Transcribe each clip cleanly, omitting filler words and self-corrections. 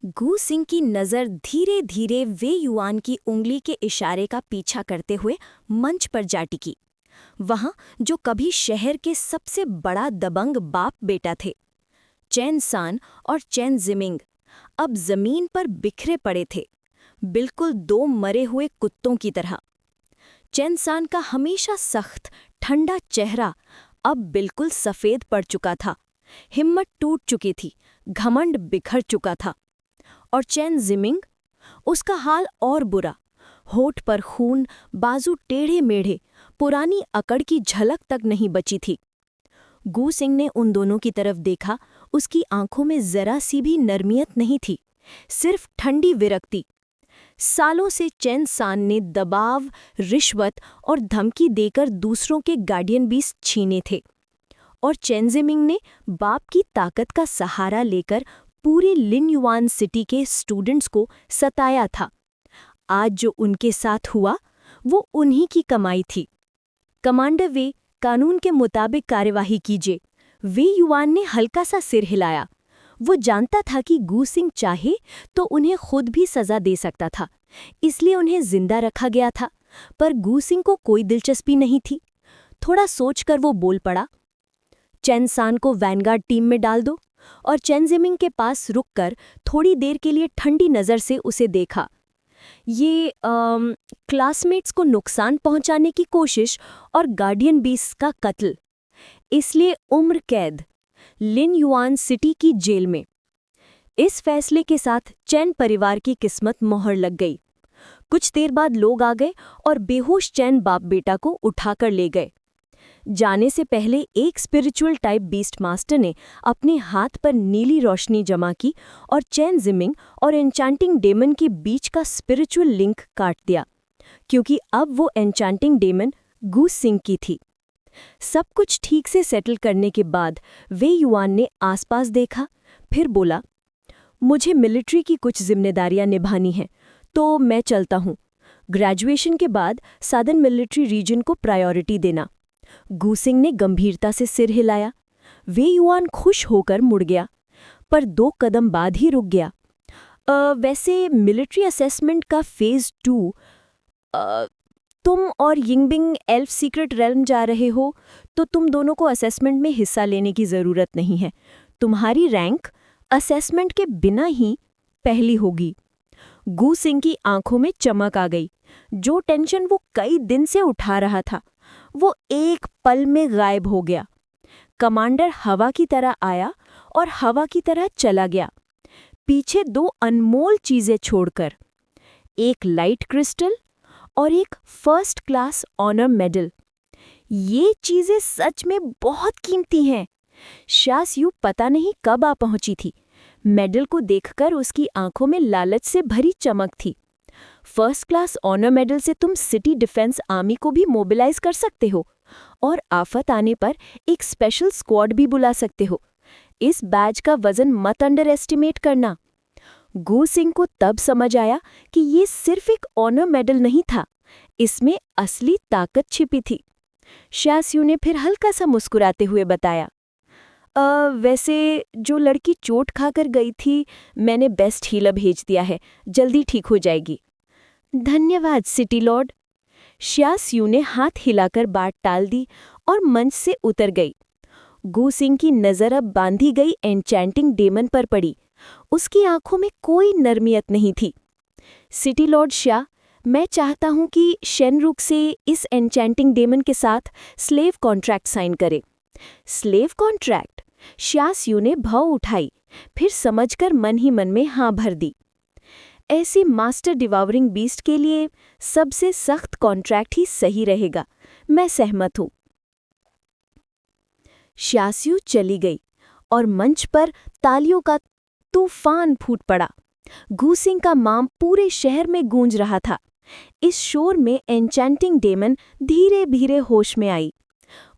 गू सिंह की नज़र धीरे धीरे वे युआन की उंगली के इशारे का पीछा करते हुए मंच पर जा टिकी। वहां जो कभी शहर के सबसे बड़ा दबंग बाप बेटा थे, चैन सान और चैन जिमिंग, अब जमीन पर बिखरे पड़े थे, बिल्कुल दो मरे हुए कुत्तों की तरह। चैन सान का हमेशा सख्त ठंडा चेहरा अब बिल्कुल सफ़ेद पड़ चुका था, हिम्मत टूट चुकी थी, घमंड बिखर चुका था। और चैन जिमिंग, उसका हाल और बुरा, होठ पर खून, बाजू टेढ़े मेढ़े, पुरानी अकड़ की झलक तक नहीं बची थी। गू सिंह ने उन दोनों की तरफ देखा, उसकी आंखों में जरा सी भी नरमियत नहीं थी, सिर्फ ठंडी विरक्ति। सालों से चैन सान ने दबाव, रिश्वत और धमकी देकर दूसरों के गार्डियन बीस छीने थे, और चैन जिमिंग ने बाप की ताकत का सहारा लेकर पूरे लिन युआन सिटी के स्टूडेंट्स को सताया था। आज जो उनके साथ हुआ वो उन्हीं की कमाई थी। कमांडर वे, कानून के मुताबिक कार्यवाही कीजिए। वे युआन ने हल्का सा सिर हिलाया। वो जानता था कि गू सिंह चाहे तो उन्हें खुद भी सजा दे सकता था, इसलिए उन्हें जिंदा रखा गया था। पर गू सिंह को कोई दिलचस्पी नहीं थी। थोड़ा सोचकर वो बोल पड़ा, चैन सान को वैनगार्ड टीम में डाल दो। और चैन जिमिंग के पास रुककर थोड़ी देर के लिए ठंडी नज़र से उसे देखा। ये क्लासमेट्स को नुकसान पहुंचाने की कोशिश और गार्डियन बीस का कत्ल, इसलिए उम्र कैद लिन युआन सिटी की जेल में। इस फैसले के साथ चैन परिवार की किस्मत मोहर लग गई। कुछ देर बाद लोग आ गए और बेहोश चैन बाप बेटा को उठाकर ले गए। जाने से पहले एक स्पिरिचुअल टाइप बीस्ट मास्टर ने अपने हाथ पर नीली रोशनी जमा की और चैन जिमिंग और एन्चांटिंग डेमन के बीच का स्पिरिचुअल लिंक काट दिया, क्योंकि अब वो एन्चांटिंग डेमन गू सिंह की थी। सब कुछ ठीक से सेटल करने के बाद वे युआन ने आसपास देखा, फिर बोला, मुझे मिलिट्री की कुछ जिम्मेदारियां निभानी हैं, तो मैं चलता हूँ। ग्रेजुएशन के बाद सादर्न मिलिट्री रीजन को प्रायोरिटी देना। गू सिंह ने गंभीरता से सिर हिलाया। वे युआन खुश होकर मुड़ गया, पर 2 कदम बाद ही रुक गया। वैसे मिलिट्री असेसमेंट का फेज 2, तुम और यिंगबिंग एल्फ सीक्रेट रेल्म जा रहे हो, तो तुम दोनों को असेसमेंट में हिस्सा लेने की ज़रूरत नहीं है। तुम्हारी रैंक असेसमेंट के बिना ही पहली होगी। गू सिंह की आंखों में चमक आ गई। जो टेंशन वो कई दिन से उठा रहा था, वो एक पल में गायब हो गया। कमांडर हवा की तरह आया और हवा की तरह चला गया, पीछे 2 अनमोल चीजें छोड़कर, एक लाइट क्रिस्टल और एक फर्स्ट क्लास ऑनर मेडल। ये चीजें सच में बहुत कीमती हैं। शास्यू पता नहीं कब आ पहुंची थी। मेडल को देखकर उसकी आंखों में लालच से भरी चमक थी। फर्स्ट क्लास ऑनर मेडल से तुम सिटी डिफेंस आर्मी को भी मोबिलाइज कर सकते हो और आफत आने पर एक स्पेशल स्क्वाड भी बुला सकते हो। इस बैज का वजन मत अंडर एस्टिमेट करना। गू सिंह को तब समझ आया कि ये सिर्फ एक ऑनर मेडल नहीं था, इसमें असली ताकत छिपी थी। शास्यू ने फिर हल्का सा मुस्कुराते हुए बताया, वैसे जो लड़की चोट खाकर गई थी, मैंने बेस्ट हीलर भेज दिया है, जल्दी ठीक हो जाएगी। धन्यवाद सिटी लॉर्ड। शास्यू ने हाथ हिलाकर बात टाल दी और मंच से उतर गई। गू सिंह की नज़र अब बांधी गई एन्चैंटिंग डेमन पर पड़ी। उसकी आंखों में कोई नरमियत नहीं थी। सिटी लॉर्ड शाह, मैं चाहता हूं कि शेनरुक से इस एन्चैंटिंग डेमन के साथ स्लेव कॉन्ट्रैक्ट साइन करे। Slave contract? शास्यू ने भौं उठाई, फिर समझकर मन ही मन में हाँ भर दी। ऐसी मास्टर डिवावरिंग बीस्ट के लिए सबसे सख्त कॉन्ट्रैक्ट ही सही रहेगा, मैं सहमत हूं। शास्यू चली गई और मंच पर तालियों का तूफान फूट पड़ा। गू सिंह का नाम पूरे शहर में गूंज रहा था। इस शोर में एन्चैंटिंग डेमन धीरे धीरे होश में आई।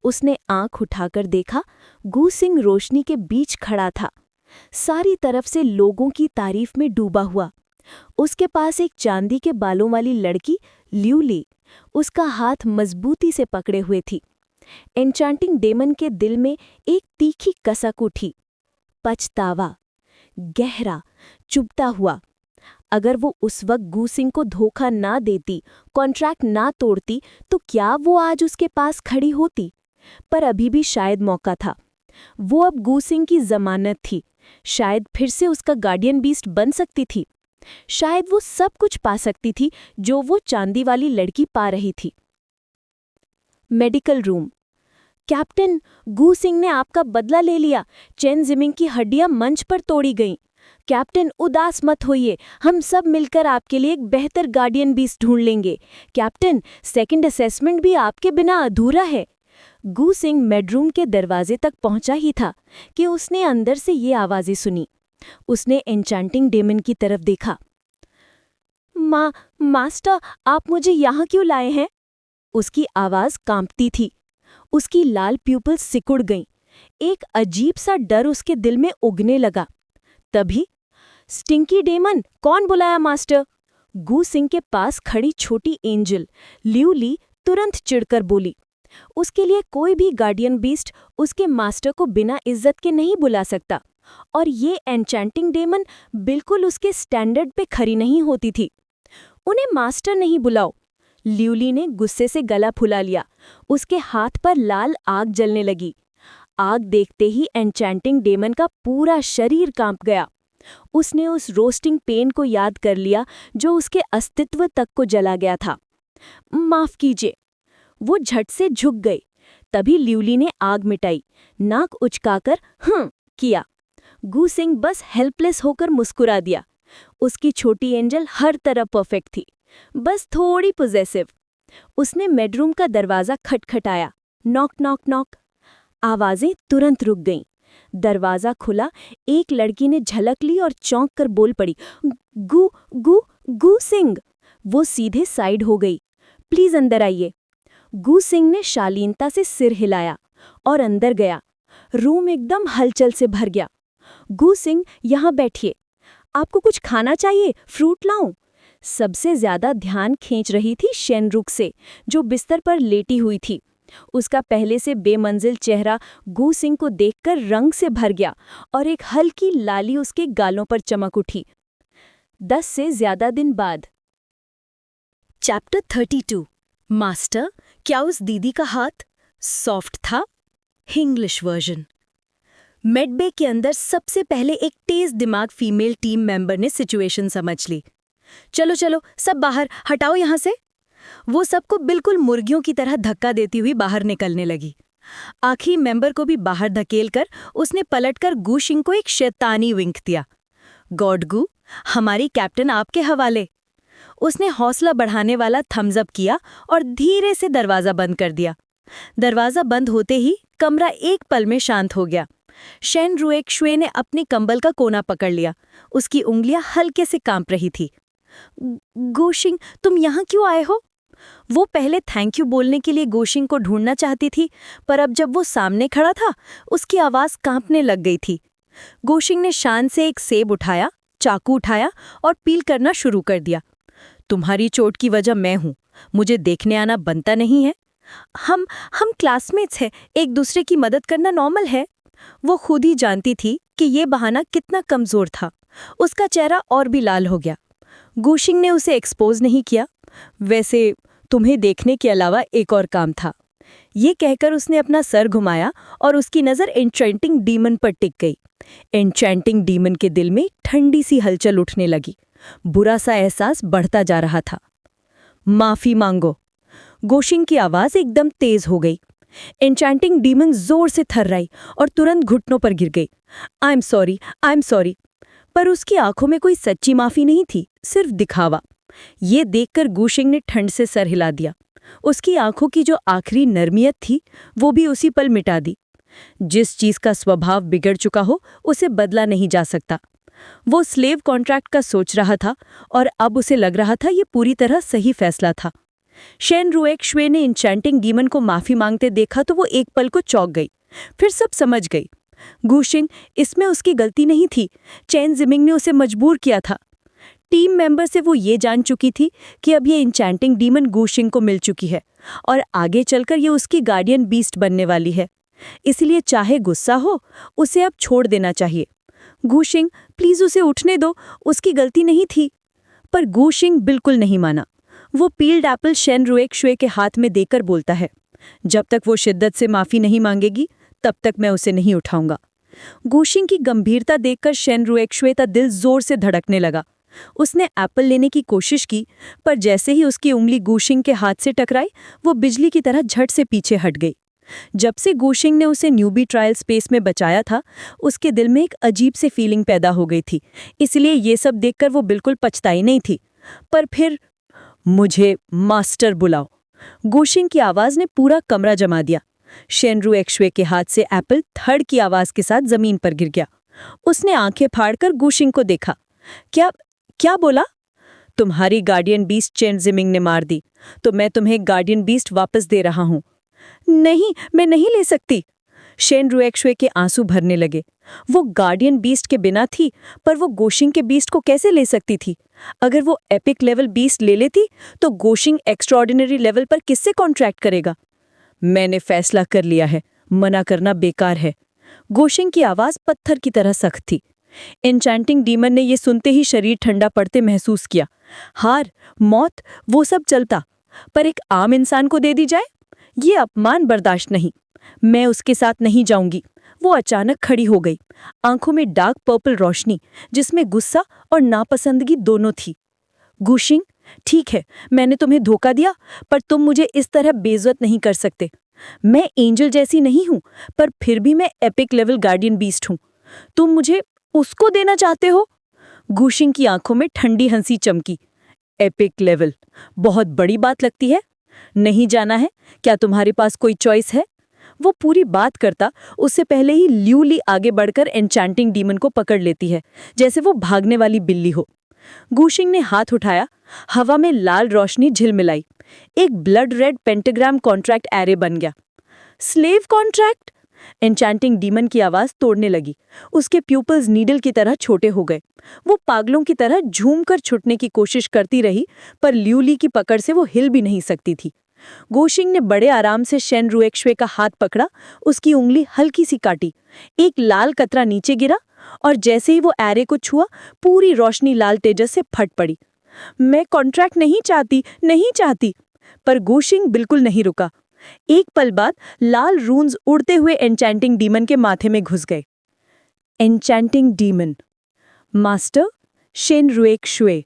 उसने आंख उठाकर देखा, गू सिंह रोशनी के बीच खड़ा था, सारी तरफ से लोगों की तारीफ में डूबा हुआ। उसके पास एक चांदी के बालों वाली लड़की ल्यूली उसका हाथ मजबूती से पकड़े हुए थी। एन्चांटिंग डेमन के दिल में एक तीखी कसक उठी, पछतावा। गहरा, चुभता हुआ। अगर वो उस वक्त गूसिंग को धोखा ना देती, कॉन्ट्रैक्ट ना तोड़ती, तो क्या वो आज उसके पास खड़ी होती? पर अभी भी शायद मौका था। वो अब गूसिंग की जमानत थी। शायद फिर से उसका गार्डियन बीस्ट बन सकती थी। शायद वो सब कुछ पा सकती थी जो वो चांदी वाली लड़की पा रही थी। Medical room. कैप्टन, गू सिंह ने आपका बदला ले लिया। चेन जिमिंग की हड्डियां मंच पर तोड़ी गईं। कैप्टन, उदास मत होइए, हम सब मिलकर आपके लिए एक बेहतर गार्डियन बीस्ट ढूंढ लेंगे। कैप्टन, सेकंड असेसमेंट भी आपके बिना अधूरा है। गू सिंह बेडरूम के दरवाजे तक पहुंचा ही था कि उसने अंदर से ये आवाजें सुनी। उसने एन्चेंटिंग डेमन की तरफ देखा। मास्टर, आप मुझे यहाँ क्यों लाए हैं? उसकी आवाज कांपती थी। उसकी लाल प्यूपल्स सिकुड़ गईं। एक अजीब सा डर उसके दिल में उगने लगा। तभी, स्टिंकी डेमन, कौन बुलाया मास्टर? गू सिंह के पास खड़ी छोटी एंजल लियू ली तुरंत चिढ़कर बोली। उसके लिए कोई भी गार्डियन बीस्ट उसके मास्टर को बिना इज्जत के नहीं बुला सकता, और ये एन्चेंटिंग डेमन बिल्कुल उसके स्टैंडर्ड पे खरी नहीं होती थी। उन्हें मास्टर नहीं बुलाओ। ल्यूली ने गुस्से से गला फुला लिया। उसके हाथ पर लाल आग जलने लगी। आग देखते ही एन्चेंटिंग डेमन का पूरा शरीर कांप गया। उसने उस रोस्टिंग पेन को याद कर लिया जो उसके अस्तित्व तक को जला गया था। माफ कीजिए। वो झट से झुक गई। तभी ल्यूली ने आग मिटाई, नाक उचकाकर किया। गू सिंह बस हेल्पलेस होकर मुस्कुरा दिया। उसकी छोटी एंजल हर तरह परफेक्ट थी, बस थोड़ी पॉजेसिव। उसने बेडरूम का दरवाजा खटखटाया। Knock knock knock. आवाजें तुरंत रुक गईं। दरवाजा खुला। एक लड़की ने झलक ली और चौंक कर बोल पड़ी, गू गू गू सिंह। वो सीधे साइड हो गई। प्लीज अंदर आइए। गू सिंह ने शालीनता से सिर हिलाया और अंदर गया। रूम एकदम हलचल से भर गया। गू सिंह, यहाँ बैठिए। आपको कुछ खाना चाहिए? फ्रूट लाऊं? सबसे ज्यादा ध्यान खींच रही थी शेनरुक से, जो बिस्तर पर लेटी हुई थी। उसका पहले से बेमंजिल चेहरा गू सिंह को देखकर रंग से भर गया और एक हल्की लाली उसके गालों पर चमक उठी। 10 से ज्यादा दिन बाद। चैप्टर 32। मास्टर, क्या उस दीदी का हाथ सॉफ्ट था? English version. मेडबे के अंदर सबसे पहले एक तेज दिमाग फीमेल टीम मेंबर ने सिचुएशन समझ ली। चलो चलो, सब बाहर, हटाओ यहाँ से। वो सबको बिल्कुल मुर्गियों की तरह धक्का देती हुई बाहर निकलने लगी। आखिरी मेंबर को भी बाहर धकेलकर उसने पलटकर गू सिंह को एक शैतानी विंक दिया। गॉड गू, हमारी कैप्टन आपके हवाले। उसने हौसला बढ़ाने वाला थम्स अप किया और धीरे से दरवाजा बंद कर दिया। दरवाजा बंद होते ही कमरा एक पल में शांत हो गया। शेन रुएक शुए ने अपने कंबल का कोना पकड़ लिया। उसकी उंगलियां हल्के से कांप रही थी। गू सिंह, तुम यहाँ क्यों आए हो? वो पहले थैंक यू बोलने के लिए गू सिंह को ढूंढना चाहती थी, पर अब जब वो सामने खड़ा था, उसकी आवाज कांपने लग गई थी। गू सिंह ने शान से एक सेब उठाया, चाकू उठाया और पील करना शुरू कर दिया। तुम्हारी चोट की वजह मैं हूं, मुझे देखने आना बनता नहीं है। हम क्लासमेट्स हैं, एक दूसरे की मदद करना नॉर्मल है। वो खुद ही जानती थी कि ये बहाना कितना कमजोर था। उसका चेहरा और भी लाल हो गया। गू सिंह ने उसे एक्सपोज नहीं किया। वैसे तुम्हें देखने के अलावा एक और काम था। ये कहकर उसने अपना सर घुमाया और उसकी नज़र एन्चेंटिंग डीमन पर टिक गई। एन्चेंटिंग डीमन के दिल में ठंडी सी हलचल उठने लगी। बुरा सा एहसास बढ़ता जा रहा था। माफी मांगो। गू सिंह की आवाज एकदम तेज हो गई। एन्चेंटिंग डीमन जोर से थर्राई और तुरंत घुटनों पर गिर गई। I am sorry. पर उसकी आंखों में कोई सच्ची माफी नहीं थी, सिर्फ दिखावा। ये देखकर गू सिंह ने ठंड से सर हिला दिया। उसकी आंखों की जो आखिरी नरमियत थी, वो भी उसी पल मिटा दी। जिस चीज का स्वभाव बिगड़ चुका हो, उसे बदला नहीं जा सकता। वो स्लेव कॉन्ट्रैक्ट का सोच रहा था और अब उसे लग रहा था ये पूरी तरह सही फैसला था। शेन रुएक शुए ने एन्चेंटिंग डीमन को माफी मांगते देखा तो वो एक पल को चौंक गई, फिर सब समझ गई। गू सिंह, इसमें उसकी गलती नहीं थी। चेन जिमिंग ने उसे मजबूर किया था। टीम मेंबर से वो ये जान चुकी थी कि अब ये एन्चेंटिंग डीमन गू सिंह को मिल चुकी है और आगे चलकर ये उसकी गार्डियन बीस्ट बनने वाली है। इसलिए चाहे गुस्सा हो, उसे अब छोड़ देना चाहिए। गुशिंग, प्लीज उसे उठने दो, उसकी गलती नहीं थी। पर गुशिंग बिल्कुल नहीं माना। वो पील्ड एप्पल शेन रुएक्शुए के हाथ में देकर बोलता है, जब तक वो शिद्दत से माफी नहीं मांगेगी तब तक मैं उसे नहीं उठाऊंगा। गुशिंग की गंभीरता देखकर शेन रुएक्शुए का दिल जोर से धड़कने लगा। उसने एप्पल लेने की कोशिश की, पर जैसे ही उसकी उंगली गुशिंग के हाथ से टकराई, वो बिजली की तरह झट से पीछे हट गई। जब से गुशिंग ने उसे न्यूबी ट्रायल स्पेस में बचाया था, उसके दिल में एक अजीब सी फीलिंग पैदा हो गई थी। इसलिए ये सब देखकर वो बिल्कुल पछताई नहीं थी। पर फिर, मुझे मास्टर बुलाओ। गुशिंग की आवाज ने पूरा कमरा जमा दिया। शेन रुएक्शुए के हाथ से एप्पल थड़ की आवाज के साथ जमीन पर गिर गया। उसने आंखें फाड़कर गुशिंग को देखा। क्या क्या बोला? तुम्हारी गार्डियन बीस्ट चेन जिमिंग ने मार दी, तो मैं तुम्हें गार्डियन बीस्ट वापस दे रहा हूं। नहीं, मैं नहीं ले सकती। शेन रुएक्शुए के आंसू भरने लगे। वो गार्डियन बीस्ट के बिना थी, पर वो गोशिंग के बीस्ट को कैसे ले सकती थी? अगर वो एपिक लेवल बीस्ट ले लेती, तो गोशिंग एक्स्ट्राऑर्डिनरी लेवल पर किससे कॉन्ट्रैक्ट करेगा? मैंने फैसला कर लिया है, मना करना बेकार है। गोशिंग की आवाज पत्थर की तरह सख्त थी। एन्चेंटिंग डीमन ने यह सुनते ही शरीर ठंडा पड़ते महसूस किया। हार, मौत, वो सब चलता, पर एक आम इंसान को दे दी जाए, ये अपमान बर्दाश्त नहीं। मैं उसके साथ नहीं जाऊंगी। वो अचानक खड़ी हो गई, आंखों में डार्क पर्पल रोशनी, जिसमें गुस्सा और नापसंदगी दोनों थी। गुशिंग, ठीक है, मैंने तुम्हें धोखा दिया, पर तुम मुझे इस तरह बेइज्जत नहीं कर सकते। मैं एंजल जैसी नहीं हूं, पर फिर भी मैं एपिक लेवल गार्डियन बीस्ट हूं। तुम मुझे उसको देना चाहते हो? गुशिंग की आंखों में ठंडी हंसी चमकी। एपिक लेवल, बहुत बड़ी बात लगती है। नहीं जाना है? क्या तुम्हारे पास कोई चॉइस है? वो पूरी बात करता, उससे पहले ही ल्यूली आगे बढ़कर एन्चेंटिंग डीमन को पकड़ लेती है, जैसे वो भागने वाली बिल्ली हो। गुशिंग ने हाथ उठाया, हवा में लाल रोशनी झिलमिलाई। एक blood red pentagram contract array बन गया। Slave contract? एन्चेंटिंग डीमन की आवाज तोड़ने लगी। उसके प्यूपल्स नीडल की तरह छोटे हो गए। वो पागलों की तरह झूमकर छुटने की कोशिश करती रही, पर ल्यूली की पकड़ से वो हिल भी नहीं सकती थी। गुशिंग ने बड़े आराम से शेन रुएक्शुए का हाथ पकड़ा, उसकी उंगली हल्की सी काटी। एक लाल कतरा नीचे गिरा, और जैसे ही वो एरे को छुआ, पूरी रोशनी लाल तेजस से फट पड़ी। मैं कॉन्ट्रैक्ट नहीं चाहती, नहीं चाहती। पर गुशिंग बिल्कुल नहीं रुका। एक पल बाद लाल रून्स उड़ते हुए एन्चेंटिंग डीमन के माथे में घुस गए। एन्चेंटिंग डीमन, मास्टर शेन रुएक्शुए,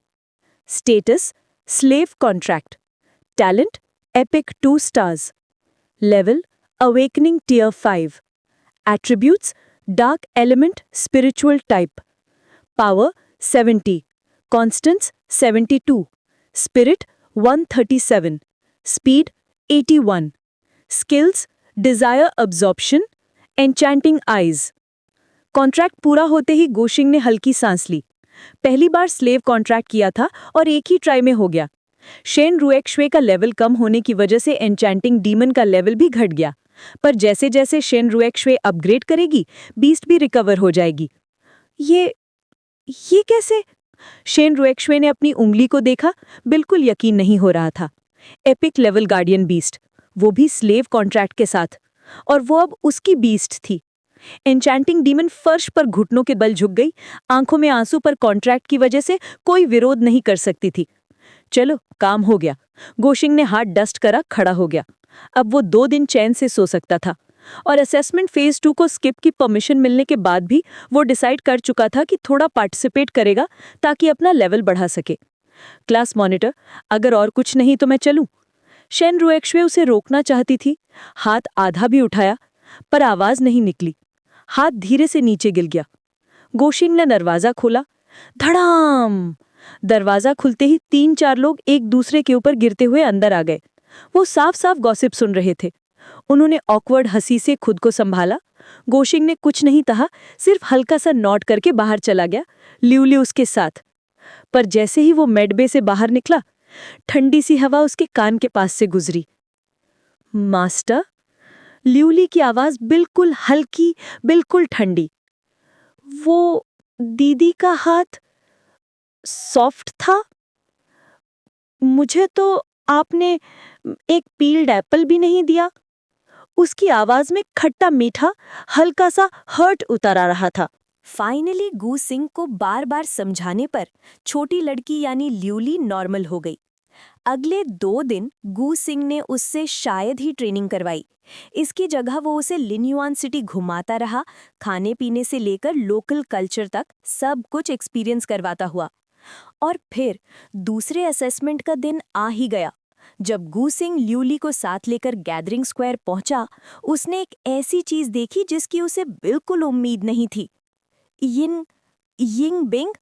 status slave contract, talent epic 2 stars, level awakening tier 5, attributes dark element spiritual type, power 70, constitution 72, spirit 137, speed 81, skills desire absorption, enchanting eyes. Contract पूरा होते ही गुशिंग ने हल्की सांस ली। पहली बार स्लेव कॉन्ट्रैक्ट किया था और एक ही ट्राई में हो गया। शेन रुएक्शुए का लेवल कम होने की वजह से एन्चेंटिंग डीमन का लेवल भी घट गया, पर जैसे जैसे शेन रुएक्शुए अपग्रेड करेगी, बीस्ट भी रिकवर हो जाएगी। ये कैसे? शेन रुएक्शुए ने अपनी उंगली को देखा, बिल्कुल यकीन नहीं हो रहा था। एपिक लेवल गार्डियन बीस्ट, वो भी स्लेव कॉन्ट्रैक्ट के साथ, और वो अब उसकी बीस्ट थी। एन्चेंटिंग डीमन फर्श पर घुटनों के बल झुक गई, आंखों में आंसू, पर कॉन्ट्रैक्ट की वजह से कोई विरोध नहीं कर सकती थी। चलो, काम हो गया। गुशिंग ने हाथ डस्ट करा, खड़ा हो गया। अब वो 2 दिन चैन से सो सकता था, और असेसमेंट फेज 2 को स्किप की परमिशन मिलने के बाद भी वो डिसाइड कर चुका था कि थोड़ा पार्टिसिपेट करेगा ताकि अपना लेवल बढ़ा सके। क्लास मॉनिटर, अगर और कुछ नहीं तो मैं चलूं? शेन रुएक्शुए उसे रोकना चाहती थी। हाथ आधा भी उठाया, पर आवाज नहीं निकली। हाथ धीरे से नीचे गिर गया। गुशिंग ने दरवाजा खोला। धड़ाम! दरवाजा खुलते ही 3-4 लोग एक दूसरे के ऊपर गिरते हुए अंदर आ गए। वो साफ साफ गॉसिप सुन रहे थे। उन्होंने ऑकवर्ड हंसी से खुद को संभाला। गुशिंग ने कुछ नहीं कहा, सिर्फ हल्का सा नॉट करके बाहर चला गया, ल्यूली उसके साथ। पर जैसे ही वो मेडबे से बाहर निकला, ठंडी सी हवा उसके कान के पास से गुजरी। मास्टर? ल्यूली की आवाज बिल्कुल हल्की, बिल्कुल ठंडी। वो दीदी का हाथ सॉफ्ट था। मुझे तो आपने एक पील्ड एप्पल भी नहीं दिया। उसकी आवाज में खट्टा मीठा, हल्का सा हर्ट उतर आ रहा था। फाइनली गू सिंह को बार बार समझाने पर छोटी लड़की यानी ल्यूली नॉर्मल हो गई। अगले 2 दिन गू सिंह ने उससे शायद ही ट्रेनिंग करवाई। इसकी जगह वो उसे लिन्युआन सिटी घुमाता रहा, खाने पीने से लेकर लोकल कल्चर तक सब कुछ एक्सपीरियंस करवाता हुआ। और फिर दूसरे असेसमेंट का दिन आ ही गया। जब गू सिंह ल्यूली को साथ लेकर गैदरिंग स्क्वायर पहुंचा, उसने एक ऐसी चीज देखी जिसकी उसे बिल्कुल उम्मीद नहीं थी। यिंग बिंग,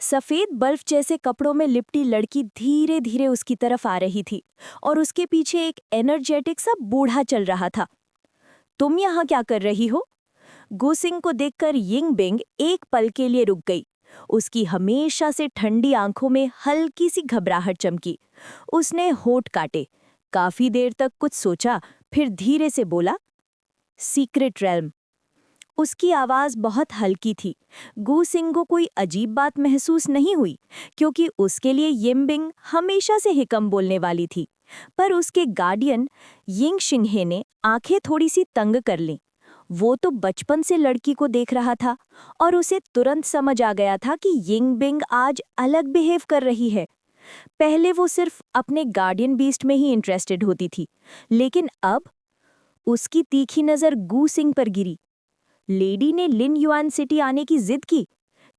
सफेद बर्फ जैसे कपड़ों में लिपटी लड़की धीरे धीरे उसकी तरफ आ रही थी और उसके पीछे एक एनर्जेटिक सा बूढ़ा चल रहा था। तुम यहाँ क्या कर रही हो? गू सिंह को देखकर यिंग बिंग एक पल के लिए रुक गई। उसकी हमेशा से ठंडी आंखों में हल्की सी घबराहट चमकी। उसने होठ काटे, काफी देर तक कुछ सोचा, फिर धीरे से बोला, सीक्रेट रेल्म। उसकी आवाज बहुत हल्की थी। गू सिंह को कोई अजीब बात महसूस नहीं हुई, क्योंकि उसके लिए यिंग बिंग हमेशा से हिकम बोलने वाली थी। पर उसके गार्डियन यिंग शिंहे ने आंखें थोड़ी सी तंग कर लीं। वो तो बचपन से लड़की को देख रहा था और उसे तुरंत समझ आ गया था कि यिंग बिंग आज अलग बिहेव कर रही है। पहले वो सिर्फ अपने गार्डियन बीस्ट में ही इंटरेस्टेड होती थी, लेकिन अब उसकी तीखी नज़र गू सिंह पर गिरी। लेडी ने लिन युआन सिटी आने की जिद की।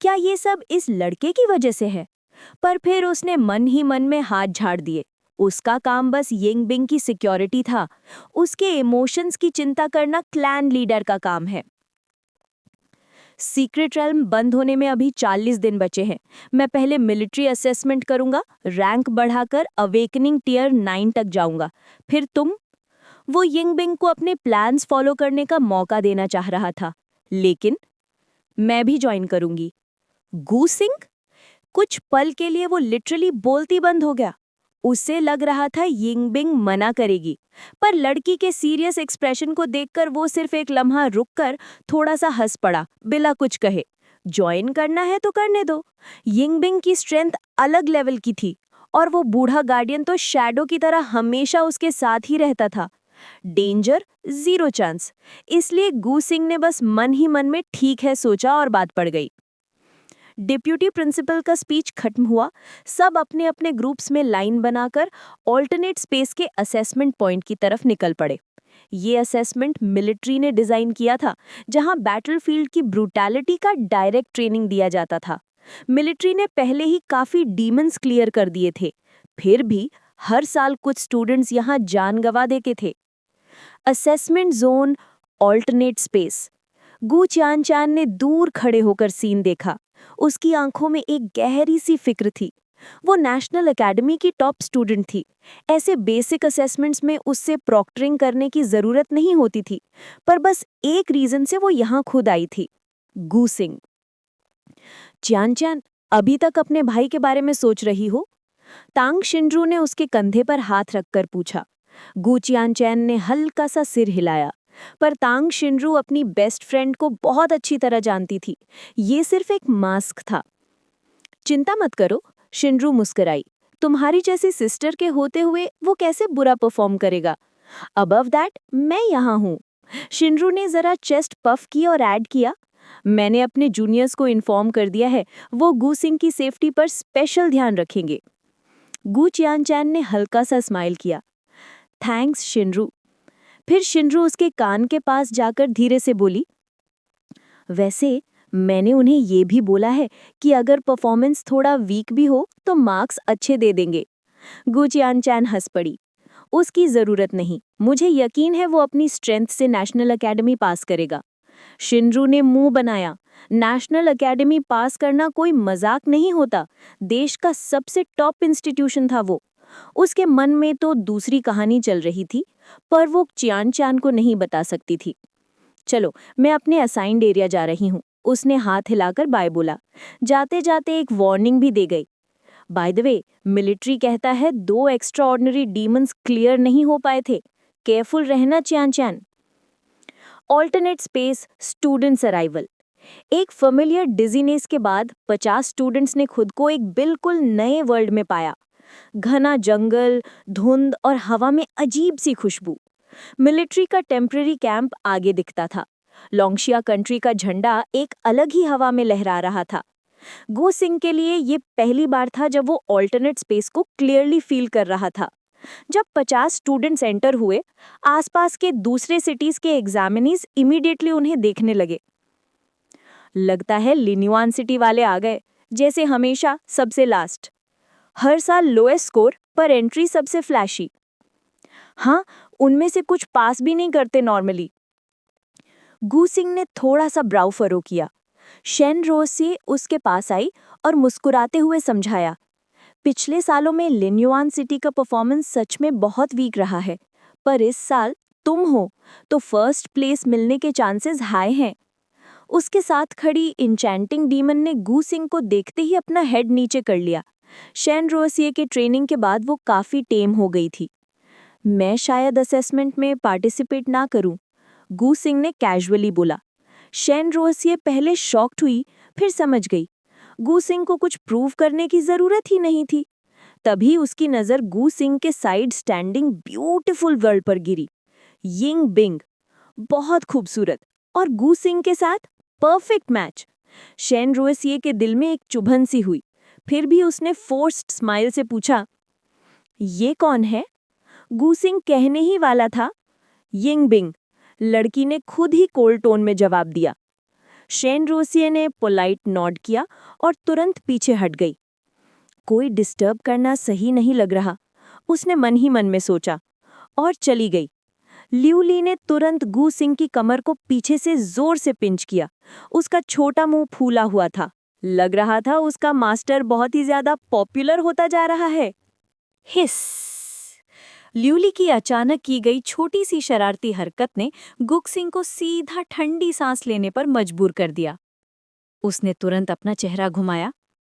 क्या ये सब इस लड़के की वजह से है? पर फिर उसने मन ही मन में हाथ झाड़ दिए। उसका काम बस यिंग बिंग की सिक्योरिटी था। उसके इमोशंस की चिंता करना क्लैन लीडर का काम है। सीक्रेट रेल्म बंद होने में अभी 40 दिन बचे हैं। मैं पहले मिलिट्री असेसमेंट करूंगा, रैंक बढ़ाकर अवेकनिंग टियर 9 तक जाऊंगा। फिर तुम? वो यिंग बिंग को अपने प्लान्स फॉलो करने का मौका देना चाह रहा था। लेकिन मैं भी ज्वाइन करूंगी। गू सिंह? कुछ पल के लिए वो लिटरली बोलती बंद हो गया। उसे लग रहा था यिंग बिंग मना करेगी, पर लड़की के सीरियस एक्सप्रेशन को देखकर वो सिर्फ एक लम्हा रुककर थोड़ा सा हंस पड़ा, बिना कुछ कहे। ज्वाइन करना है तो करने दो। यिंग बिंग की स्ट्रेंथ अलग लेवल की थी और वो बूढ़ा गार्डियन तो शैडो की तरह हमेशा उसके साथ ही रहता था। Danger, 0 chance. इसलिए गू सिंह ने बस मन ही मन में ठीक है सोचा और बात पड़ गई। डिप्यूटी प्रिंसिपल का स्पीच खत्म हुआ। सब अपने अपने ग्रुप्स में लाइन बनाकर ऑल्टरनेट स्पेस के असेसमेंट पॉइंट की तरफ निकल पड़े। ये असेसमेंट मिलिट्री ने डिजाइन किया था, जहां बैटलफील्ड की ब्रूटैलिटी का डायरेक्ट ट्रेनिंग दिया जाता था। मिलिट्री ने पहले ही काफी डीमंस क्लियर कर दिए थे, फिर भी हर साल कुछ स्टूडेंट्स यहां जान गंवा देते थे। Assessment zone, alternate space. Gu Chan Chan ने दूर खड़े होकर सीन देखा। उसकी आंखों में एक गहरी सी फिक्र थी। वो नेशनल एकेडमी की टॉप स्टूडेंट थी। ऐसे बेसिक असेसमेंट्स में उससे प्रॉक्टरिंग करने की जरूरत नहीं होती थी, पर बस एक रीजन से वो यहाँ खुद आई थी, गू सिंह। चान चान, अभी तक अपने भाई के बारे में सोच रही हो? तांग शिनरू ने उसके कंधे पर हाथ रखकर पूछा। गू चियान चैन ने हल्का सा सिर हिलाया, पर तांग शिनरू अपनी बेस्ट फ्रेंड को बहुत अच्छी तरह जानती थी। ये सिर्फ एक मास्क था। चिंता मत करो, शिनरू मुस्कुराई। तुम्हारी जैसी सिस्टर के होते हुए वो कैसे बुरा परफॉर्म करेगा? अबव दैट, मैं यहाँ हूँ। शिनरू ने जरा चेस्ट पफ की और ऐड किया, मैंने अपने जूनियर्स को इन्फॉर्म कर दिया है, वो गू सिंह की सेफ्टी पर स्पेशल ध्यान रखेंगे। गू चियान चैन ने हल्का सा स्माइल किया। थैंक्स शिनरू। फिर शिनरू उसके कान के पास जाकर धीरे से बोली, वैसे मैंने उन्हें ये भी बोला है कि अगर परफॉर्मेंस थोड़ा वीक भी हो तो मार्क्स अच्छे दे देंगे। गू चियान चैन हंस पड़ी। उसकी जरूरत नहीं, मुझे यकीन है वो अपनी स्ट्रेंथ से नेशनल एकेडमी पास करेगा। शिनरू ने मुंह बनाया। नेशनल एकेडमी पास करना कोई मजाक नहीं होता। देश का सबसे टॉप इंस्टीट्यूशन था वो। उसके मन में तो दूसरी कहानी चल रही थी, पर वो चियान चान को नहीं बता सकती थी। चलो, मैं अपने असाइंड एरिया जा रही हूँ, उसने हाथ हिलाकर बाय बोला। जाते जाते एक वार्निंग भी दे गई। बाय द वे, मिलिट्री कहता है 2 एक्स्ट्रा ऑर्डिनरी डीमंस क्लियर नहीं हो पाए थे। केयरफुल रहना Chian Chan. Alternate space, students arrival. एक फेमिलियर डिजीनेस के बाद 50 स्टूडेंट्स ने खुद को एक बिल्कुल नए वर्ल्ड में पाया। घना जंगल, धुंध और हवा में अजीब सी खुशबू। मिलिट्री का टेम्पररी कैंप आगे दिखता था। लोंगशिया कंट्री का झंडा एक अलग ही हवा में लहरा रहा था। गो सिंह के लिए ये पहली बार था जब वो ऑल्टरनेट स्पेस को क्लियरली फील कर रहा था। जब 50 स्टूडेंट्स एंटर हुए, आसपास के दूसरे सिटीज के एग्जामिनीज इमीडिएटली उन्हें देखने लगे। लगता है लिन्युआन सिटी वाले आ गए, जैसे हमेशा सबसे लास्ट। हर साल लोएस्ट स्कोर पर एंट्री सबसे फ्लैशी। हाँ, उनमें से कुछ पास भी नहीं करते नॉर्मली। गू सिंह ने थोड़ा सा ब्राउ फरो किया। शेन रोसी उसके पास आई और मुस्कुराते हुए समझाया, पिछले सालों में लिन्युआन सिटी का परफॉर्मेंस सच में बहुत वीक रहा है, पर इस साल तुम हो तो फर्स्ट प्लेस मिलने के चांसेस हाई हैं। उसके साथ खड़ी इंचैंटिंग डीमन ने गू सिंह को देखते ही अपना हेड नीचे कर लिया। शेन रोसिए के ट्रेनिंग के बाद वो काफी टेम हो गई थी। मैं शायद असेसमेंट में पार्टिसिपेट ना करूं, गू सिंह ने कैजुअली बोला। शेन रोसिए पहले शॉक्ड हुई, फिर समझ गई गू सिंह को कुछ प्रूव करने की जरूरत ही नहीं थी। तभी उसकी नजर गू सिंह के साइड स्टैंडिंग ब्यूटीफुल गर्ल पर गिरी। यिंग बिंग, बहुत खूबसूरत, और गू सिंह के साथ परफेक्ट मैच। शेन रोसिए के दिल में एक चुभन सी हुई, फिर भी उसने फोर्स्ड स्माइल से पूछा, ये कौन है? गू सिंह कहने ही वाला था, यिंग बिंग। लड़की ने खुद ही कोल्ड टोन में जवाब दिया। शेन रोसिए ने पोलाइट नॉड किया और तुरंत पीछे हट गई। कोई डिस्टर्ब करना सही नहीं लग रहा, उसने मन ही मन में सोचा, और चली गई। लिऊ ली ने तुरंत गू सिंह की कमर को पीछे से जोर से पिंच किया। उसका छोटा मुंह फूला हुआ था, लग रहा था उसका मास्टर बहुत ही ज्यादा पॉपुलर होता जा रहा है। हिस। ल्यूली की अचानक की गई छोटी सी शरारती हरकत ने गुक सिंह को सीधा ठंडी सांस लेने पर मजबूर कर दिया। उसने तुरंत अपना चेहरा घुमाया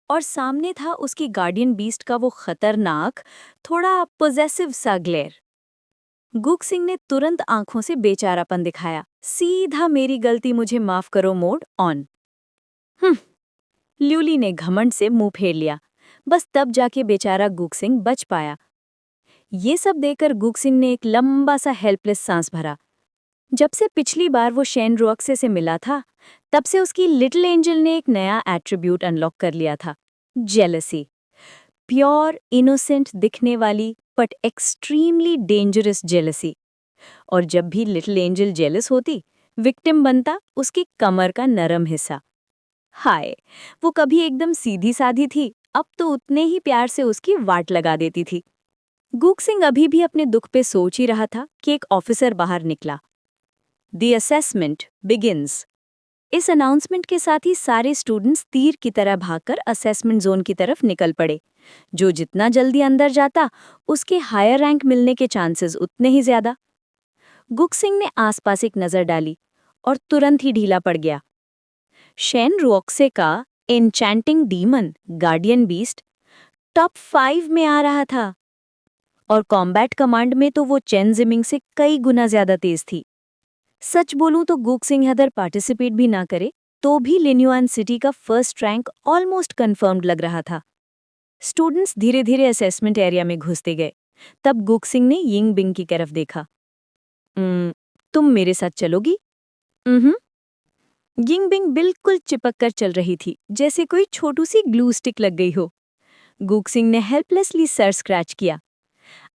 और सामने था उसकी गार्डियन बीस्ट का वो खतरनाक, थोड़ा पोजेसिव सा ग्लेयर। गुक सिंह ने तुरंत आंखों से बेचारापन दिखाया, सीधा मेरी गलती मुझे माफ करो मोड ऑन। ल्यूली ने घमंड से मुंह फेर लिया। बस तब जाके बेचारा गुक सिंह बच पाया। ये सब देखकर गुक सिंह ने एक लंबा सा हेल्पलेस सांस भरा। जब से पिछली बार वो शेन रोक्से से मिला था, तब से उसकी लिटिल एंजल ने एक नया एट्रीब्यूट अनलॉक कर लिया था, जेलसी। प्योर इनोसेंट दिखने वाली बट एक्सट्रीमली डेंजरस जेलसी। और जब भी लिटिल एंजल जेलस होती, विक्टिम बनता उसकी कमर का नरम हिस्सा। हाय, वो कभी एकदम सीधी साधी थी, अब तो उतने ही प्यार से उसकी वाट लगा देती थी। गुक सिंह अभी भी अपने दुख पे सोच ही रहा था कि एक ऑफिसर बाहर निकला। The assessment begins. इस अनाउंसमेंट के साथ ही सारे स्टूडेंट्स तीर की तरह भागकर असेसमेंट जोन की तरफ निकल पड़े। जो जितना जल्दी अंदर जाता, उसके हायर रैंक मिलने के चांसेस उतने ही ज्यादा। गुक सिंह ने आसपास एक नजर डाली और तुरंत ही ढीला पड़ गया। शेन रोक्से का एन्चैंटिंग डीमन गार्डियन बीस्ट टॉप 5 में आ रहा था, और कॉम्बैट कमांड में तो वो चेन जिमिंग से कई गुना ज्यादा तेज थी। सच बोलूं तो गुक सिंह अगर पार्टिसिपेट भी ना करे तो भी लिन्युआन सिटी का फर्स्ट रैंक ऑलमोस्ट कंफर्म्ड लग रहा था। स्टूडेंट्स धीरे धीरे असेसमेंट एरिया में घुसते गए। तब गुक सिंह ने यिंग बिंग की तरफ देखा। तुम मेरे साथ चलोगी? यिंग बिंग बिल्कुल चिपक कर चल रही थी, जैसे कोई छोटू सी ग्लू स्टिक लग गई हो। गुक सिंह ने हेल्पलेसली सर स्क्रैच किया।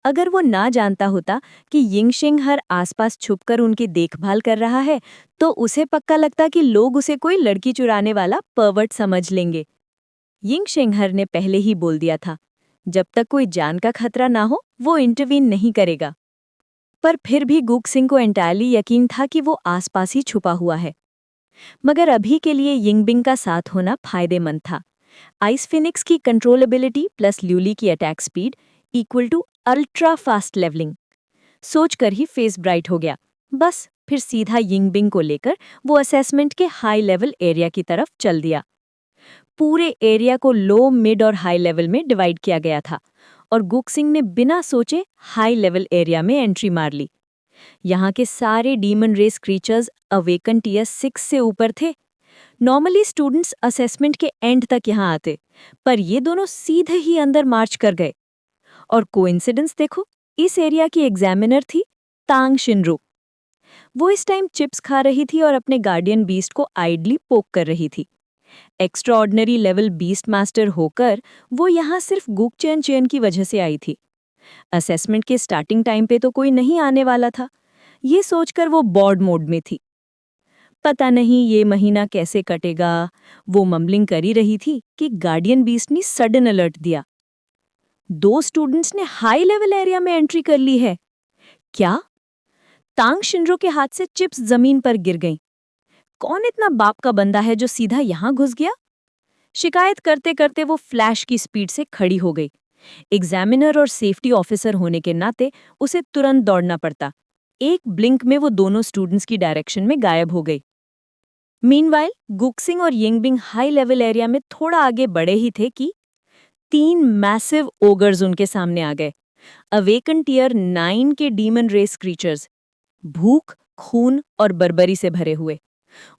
अगर वो ना जानता होता कि यिंग शिंग हर आसपास छुपकर उनकी देखभाल कर रहा है, तो उसे पक्का लगता कि लोग उसे कोई लड़की चुराने वाला परवर्ट समझ लेंगे। यिंग शिंगहर ने पहले ही बोल दिया था, जब तक कोई जान का खतरा ना हो वो इंटरवीन नहीं करेगा। पर फिर भी गुक सिंह को एंटायरली यकीन था कि वो आसपास ही छुपा हुआ है। मगर अभी के लिए यिंग बिंग का साथ होना फायदेमंद था। आइस फिनिक्स की कंट्रोलेबिलिटी प्लस ल्यूली की attack speed equal to ultra fast leveling. सोचकर ही फेस ब्राइट हो गया। बस फिर सीधा यिंग बिंग को लेकर वो असेसमेंट के हाई लेवल एरिया की तरफ चल दिया। पूरे एरिया को लो, मिड और हाई लेवल में डिवाइड किया गया था, और गुक सिंह ने बिना सोचे हाई लेवल एरिया में एंट्री मार ली। यहाँ के सारे demon race creatures awaken tier 6 से ऊपर थे। नॉर्मली स्टूडेंट्स असेसमेंट के एंड तक यहाँ आते, पर ये दोनों सीधे ही अंदर मार्च कर गए। और कोइंसिडेंस देखो, इस एरिया की एग्जामिनर थी तांग शिनरू। वो इस टाइम चिप्स खा रही थी और अपने गार्डियन बीस्ट को आइडली पोक कर रही थी। एक्स्ट्राऑर्डिनरी लेवल बीस्ट मास्टर होकर वो यहाँ सिर्फ गुकचेन चेन की वजह से आई थी। असेसमेंट के स्टार्टिंग टाइम पे तो कोई नहीं आने वाला था, ये सोचकर वो बॉर्ड मोड में थी। पता नहीं ये महीना कैसे कटेगा, वो मम्बलिंग करी रही थी कि गार्डियन बीस्ट ने सडन अलर्ट दिया। 2 स्टूडेंट्स ने हाई लेवल एरिया में एंट्री कर ली है। क्या? तांग शिनरो के हाथ से चिप्स जमीन पर गिर गईं। कौन इतना बाप का बंदा है जो सीधा यहां घुस गया? शिकायत करते करते वो फ्लैश की स्पीड से खड़ी हो गई। एग्जामिनर और सेफ्टी ऑफिसर होने के नाते उसे तुरंत दौड़ना पड़ता। एक ब्लिंक में वो दोनों स्टूडेंट्स की डायरेक्शन में गायब हो गई। मीनवाइल गुकसिंग और यिंगबिंग हाई लेवल एरिया में थोड़ा आगे बढ़े ही थे कि 3 मैसिव ओगर्स उनके सामने आ गए। अवेकन टियर 9 के डीमन रेस क्रीचर्स, भूख, खून और बर्बरी से भरे हुए।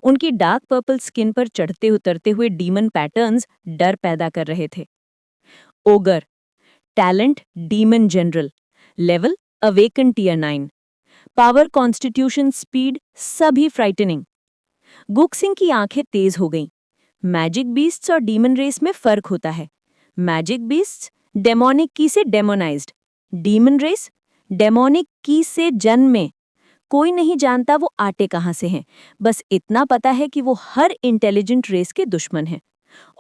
उनकी डार्क पर्पल स्किन पर चढ़ते उतरते हुए डीमन पैटर्न्स डर पैदा कर रहे थे। Ogre, talent demon general, level awaken tier 9, power, constitution, speed सभी फ्राइटनिंग। गुकसिंग की आंखें तेज हो गईं। मैजिक बीस्ट्स और डीमन रेस में फर्क होता है। मैजिक बीस्ट्स डेमोनिक की से डेमोनाइज्ड, डीमन रेस डेमोनिक की से जन्मे। कोई नहीं जानता वो आटे कहाँ से हैं, बस इतना पता है कि वो हर इंटेलिजेंट रेस के दुश्मन हैं।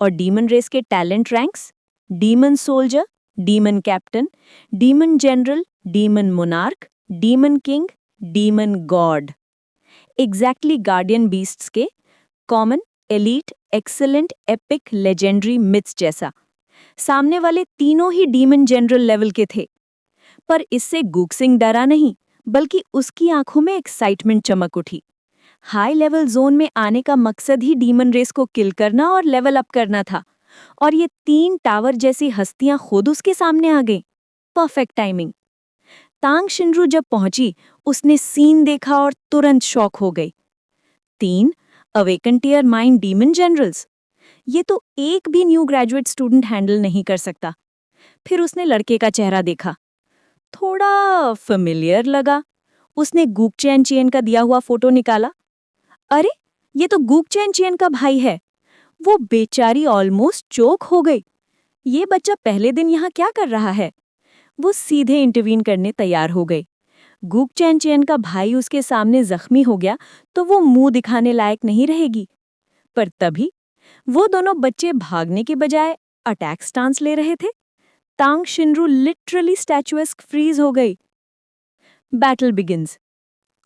और डीमन रेस के talent ranks: demon soldier, demon captain, demon general, demon monarch, demon king, demon god. Exactly guardian beasts के common, elite, excellent, epic, legendary, myths जैसा। सामने वाले तीनों ही डीमन जनरल लेवल के थे। पर इससे गुकसिंग डरा नहीं, बल्कि उसकी आंखों में एक्साइटमेंट चमक उठी। हाई लेवल जोन में आने का मकसद ही डीमन रेस को किल करना और लेवल अप करना था, और ये 3 टावर जैसी हस्तियां खुद उसके सामने आ गईं। Perfect timing. तांग शिनरू जब पहुंची, उसने सीन देखा और तुरंत शॉक हो गई। 3 awaken tier mind demon generals, ये तो एक भी न्यू ग्रेजुएट स्टूडेंट हैंडल नहीं कर सकता। फिर उसने लड़के का चेहरा देखा, थोड़ा फेमिलियर लगा। उसने गुकचेन चेन का दिया हुआ फोटो निकाला। अरे, ये तो गुकचेन चेन का भाई है। वो बेचारी ऑलमोस्ट चोक हो गई। ये बच्चा पहले दिन यहाँ क्या कर रहा है? वो सीधे इंटरवीन करने तैयार हो गई। गुकचेन चेन का भाई उसके सामने जख्मी हो गया तो वो मुंह दिखाने लायक नहीं रहेगी। पर तभी वो दोनों बच्चे भागने के बजाय अटैक स्टांस ले रहे थे। तांग शिनरू लिटरली स्टैचुएस्क फ्रीज हो गई। Battle begins.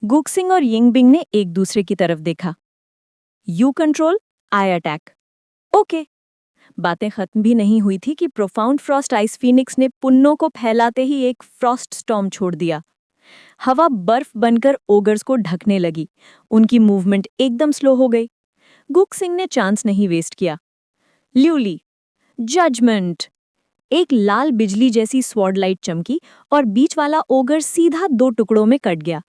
गुकसिंग और यिंगबिंग ने एक दूसरे की तरफ देखा। You control, I attack. Okay. बातें खत्म भी नहीं हुई थी कि प्रोफाउंड फ्रॉस्ट आइस फीनिक्स ने पुन्नों को फैलाते ही एक फ्रॉस्ट स्टॉर्म छोड़ दिया। हवा बर्फ बनकर ओगर्स को ढकने लगी। उनकी मूवमेंट एकदम स्लो हो गई। गुकसिंग ने चांस नहीं वेस्ट किया। ल्यूली, जजमेंट। एक लाल बिजली जैसी स्वॉर्ड लाइट चमकी और बीच वाला ओगर सीधा 2 टुकड़ों में कट गया।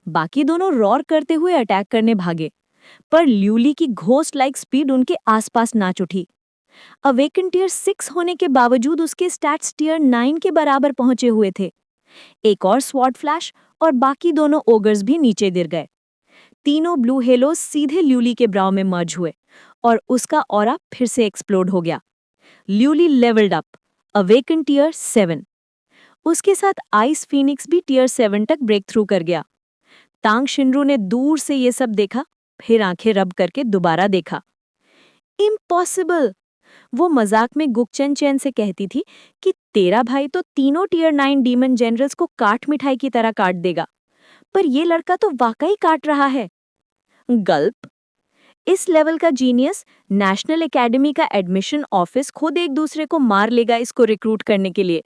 बाकी दोनों रॉर करते हुए अटैक करने भागे, पर ल्यूली की घोस्ट लाइक स्पीड उनके आसपास नाच उठी। अवेकन टियर 6 होने के बावजूद उसके स्टैट्स टियर 9 के बराबर पहुंचे हुए थे। एक और स्वॉर्ड फ्लैश और बाकी दोनों ओगर्स भी नीचे गिर गए। तीनों ब्लू हेलोस सीधे ल्यूली के ब्राउ में मर्ज हुए और उसका ऑरा फिर से एक्सप्लोड हो गया। ल्यूली लेवल्ड अप, अवेकन टियर 7। उसके साथ आइस फीनिक्स भी टियर 7 तक ब्रेक थ्रू कर गया। तांग शिनरू ने दूर से ये सब देखा, फिर आंखें रब करके दोबारा देखा। इम्पॉसिबल! वो मजाक में गुकचेन चेन से कहती थी कि तेरा भाई तो तीनों टियर 9 डीमन जनरल्स को काट मिठाई की तरह काट देगा, पर ये लड़का तो वाकई काट रहा है। गल्प। इस लेवल का जीनियस नेशनल एकेडमी का एडमिशन ऑफिस खुद एक दूसरे को मार लेगा इसको रिक्रूट करने के लिए।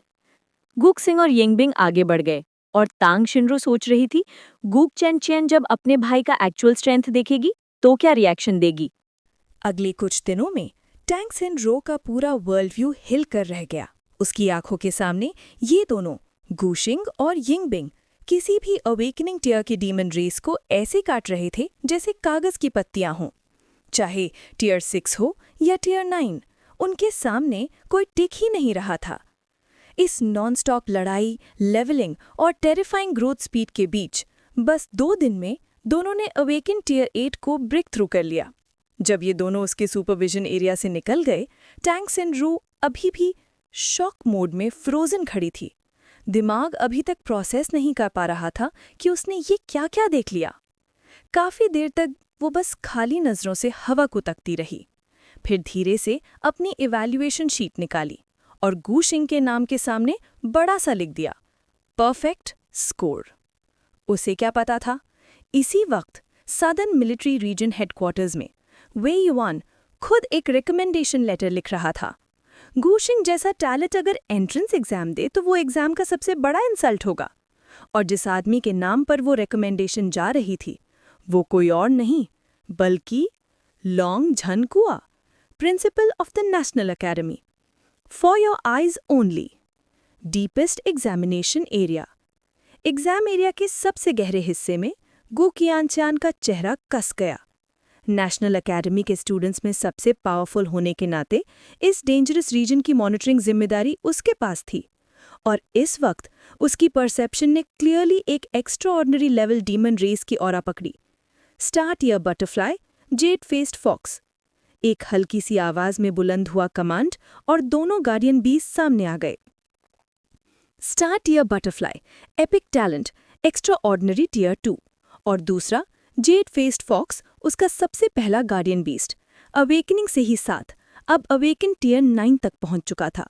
गुकसिंग और यिंगबिंग आगे बढ़ गए और तांग शिनरू सोच रही थी, गुकचेन चेन जब अपने भाई का एक्चुअल स्ट्रेंथ देखेगी तो क्या रिएक्शन देगी। अगले कुछ दिनों में टैंग शिनरो का पूरा वर्ल्ड व्यू हिल कर रह गया। उसकी आंखों के सामने ये दोनों, गुशिंग और यिंगबिंग, किसी भी अवेकनिंग टियर के डीमन रेस को ऐसे काट रहे थे जैसे कागज की पत्तियां हों। चाहे टियर 6 हो या टियर 9, उनके सामने कोई टिक ही नहीं रहा था। इस नॉनस्टॉप लड़ाई, लेवलिंग और टेरिफाइंग ग्रोथ स्पीड के बीच बस 2 दिन में दोनों ने अवेकन टियर 8 को ब्रेक थ्रू कर लिया। जब ये दोनों उसके सुपरविजन एरिया से निकल गए, टैंक्स एंड रो अभी भी शॉक मोड में फ्रोजन खड़ी थी। दिमाग अभी तक प्रोसेस नहीं कर पा रहा था कि उसने ये क्या-क्या देख लिया। काफी देर तक वो बस खाली नजरों से हवा को तकती रही। फिर धीरे से अपनी इवैल्यूएशन शीट निकाली और गूशिंग के नाम के सामने बड़ा सा लिख दिया, परफेक्ट स्कोर। उसे क्या पता था, इसी वक्त सदर्न मिलिट्री रीजन हेडक्वार्टर्स में वे युआन खुद एक रिकमेंडेशन लेटर लिख रहा था। गूशिंग जैसा टैलेंट अगर एंट्रेंस एग्जाम दे तो वो एग्जाम का सबसे बड़ा इंसल्ट होगा। और जिस आदमी के नाम पर वो रिकमेंडेशन जा रही थी, वो कोई और नहीं बल्कि लॉन्ग झनकुआ, principal of the national academy. For your eyes only, deepest examination area. Exam area के सबसे गहरे हिस्से में गो कियानचान का चेहरा कस गया। नेशनल अकेडमी के स्टूडेंट्स में सबसे पावरफुल होने के नाते इस डेंजरस रीजन की मॉनिटरिंग जिम्मेदारी उसके पास थी, और इस वक्त उसकी परसेप्शन ने क्लियरली एक एक्स्ट्राऑर्डिनरी लेवल डीमन रेस की औरा पकड़ी। Star year butterfly, jade faced fox. एक हल्की सी आवाज में बुलंद हुआ कमांड और दोनों गार्डियन बीस सामने आ गए। Star year butterfly, epic talent, extraordinary tier 2, और दूसरा जेड फेस्ड फॉक्स, उसका सबसे पहला गार्डियन बीस्ट। अवेकनिंग से ही साथ अब अवेकन टीयर 9 तक पहुंच चुका था।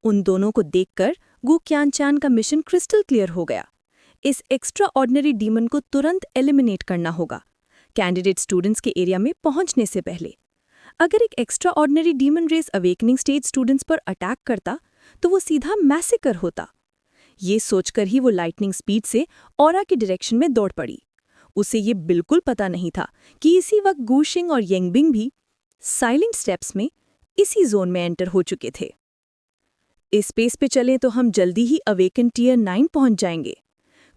उन दोनों को देखकर गो कियानचान का मिशन क्रिस्टल क्लियर हो गया। इस एक्स्ट्रा ऑर्डिनरी डीमन को तुरंत एलिमिनेट करना होगा, कैंडिडेट स्टूडेंट्स के एरिया में पहुंचने से पहले। अगर एक extraordinary demon race awakening stage students पर अटैक करता तो वो सीधा मैसेकर होता। ये सोचकर ही वो लाइटनिंग स्पीड से ऑरा की डायरेक्शन में दौड़ पड़ी। उसे ये बिल्कुल पता नहीं था कि इसी वक्त गूशिंग और येंगबिंग भी साइलेंट स्टेप्स में इसी जोन में एंटर हो चुके थे। इस पेस पे चलें तो हम जल्दी ही अवेकन टीयर 9 पहुंच जाएंगे।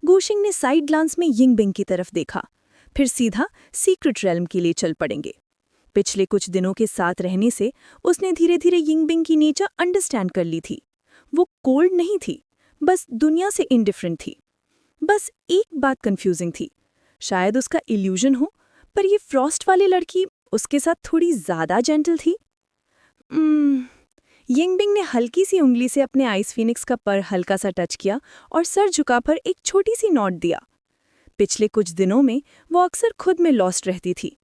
गूशिंग ने साइड ग्लांस में यिंगबिंग की तरफ देखा, फिर सीधा सीक्रेट रेल्म के लिए चल पड़ेंगे। पिछले कुछ दिनों के साथ रहने से उसने धीरे धीरे यिंगबिंग की नेचर अंडरस्टैंड कर ली थी। वो कोल्ड नहीं थी, बस दुनिया से इंडिफरेंट थी। बस एक बात कंफ्यूजिंग थी, शायद उसका इल्यूजन हो, पर ये फ्रॉस्ट वाली लड़की उसके साथ थोड़ी ज्यादा जेंटल थी। यिंगबिंग ने हल्की सी उंगली से अपने आइस फीनिक्स का पर हल्का सा टच किया और सर झुकाकर एक छोटी सी नोट दिया। पिछले कुछ दिनों में वो अक्सर खुद में लॉस्ट रहती थी।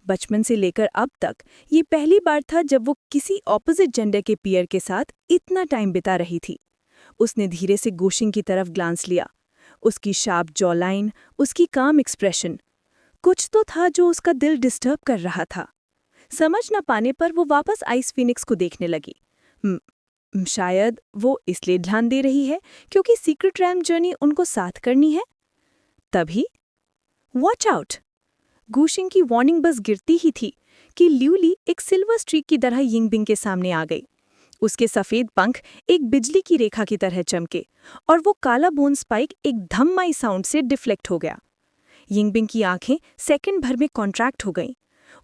बचपन से लेकर अब तक ये पहली बार था जब वो किसी ऑपोजिट जेंडर के पीयर के साथ इतना टाइम बिता रही थी। उसने धीरे से गूशिंग की तरफ ग्लांस लिया। उसकी शार्प जॉलाइन, उसकी काम एक्सप्रेशन, कुछ तो था जो उसका दिल डिस्टर्ब कर रहा था। समझ न पाने पर वो वापस आइस फीनिक्स को देखने लगी। शायद वो इसलिए ध्यान दे रही है क्योंकि सीक्रेट रैम जर्नी उनको साथ करनी है। तभी वॉच आउट! गूशिंग की वार्निंग बस गिरती ही थी कि ल्यूली एक सिल्वर स्ट्रीक की तरह यिंगबिंग के सामने आ गई। उसके सफेद पंख एक बिजली की रेखा की तरह चमके और वो काला बोन स्पाइक एक धम्माई साउंड से डिफ्लेक्ट हो गया। यिंगबिंग की आंखें सेकंड भर में कॉन्ट्रैक्ट हो गईं।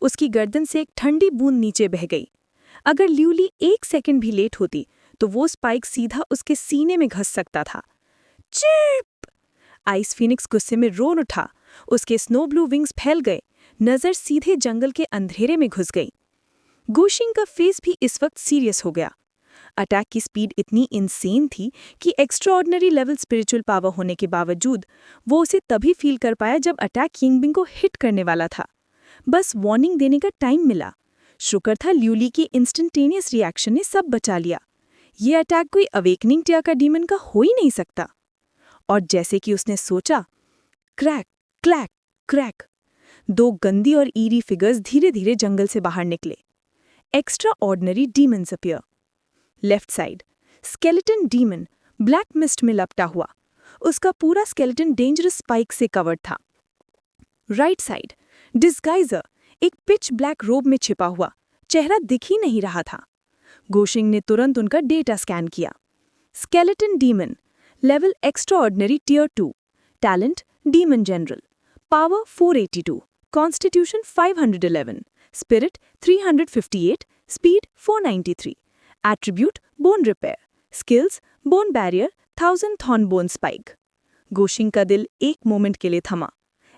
उसकी गर्दन से एक ठंडी बूंद नीचे बह गई। अगर ल्यूली 1 सेकंड भी लेट होती तो वो स्पाइक सीधा उसके सीने में घस सकता था। चिप! आइस फीनिक्स गुस्से में रोन उठा। उसके स्नो ब्लू विंग्स फैल गए, नजर सीधे जंगल के अंधेरे में घुस गई। गूशिंग का फेस भी इस वक्त सीरियस हो गया। अटैक की स्पीड इतनी इनसेन थी कि एक्स्ट्राऑर्डिनरी लेवल स्पिरिचुअल पावर होने के बावजूद वो उसे तभी फील कर पाया जब अटैक यिंगबिंग को हिट करने वाला था। बस वार्निंग देने का टाइम मिला। शुक्र था ल्यूली की इंस्टेंटेनियस रिएक्शन ने सब बचा लिया। ये अटैक कोई अवेकनिंग टिया का डीमन का हो ही नहीं सकता। और जैसे कि उसने सोचा, क्रैक क्लैक क्रैक, 2 गंदी और ईरी फिगर्स धीरे धीरे जंगल से बाहर निकले। Extraordinary demons appear. Left side skeleton demon black mist में लपटा हुआ, उसका पूरा स्केलेटन डेंजरस स्पाइक से कवर्ड था। राइट साइड डिस्गाइजर एक पिच ब्लैक रोब में छिपा हुआ, चेहरा दिख ही नहीं रहा था। गूशिंग ने तुरंत उनका डेटा स्कैन किया। Skeleton demon, level extraordinary tier 2, talent demon general, power 482, constitution 511, spirit 358, speed 493, attribute bone repair, skills bone barrier 1000 thorn bone spike. गूशिंग का दिल एक मोमेंट के लिए थमा।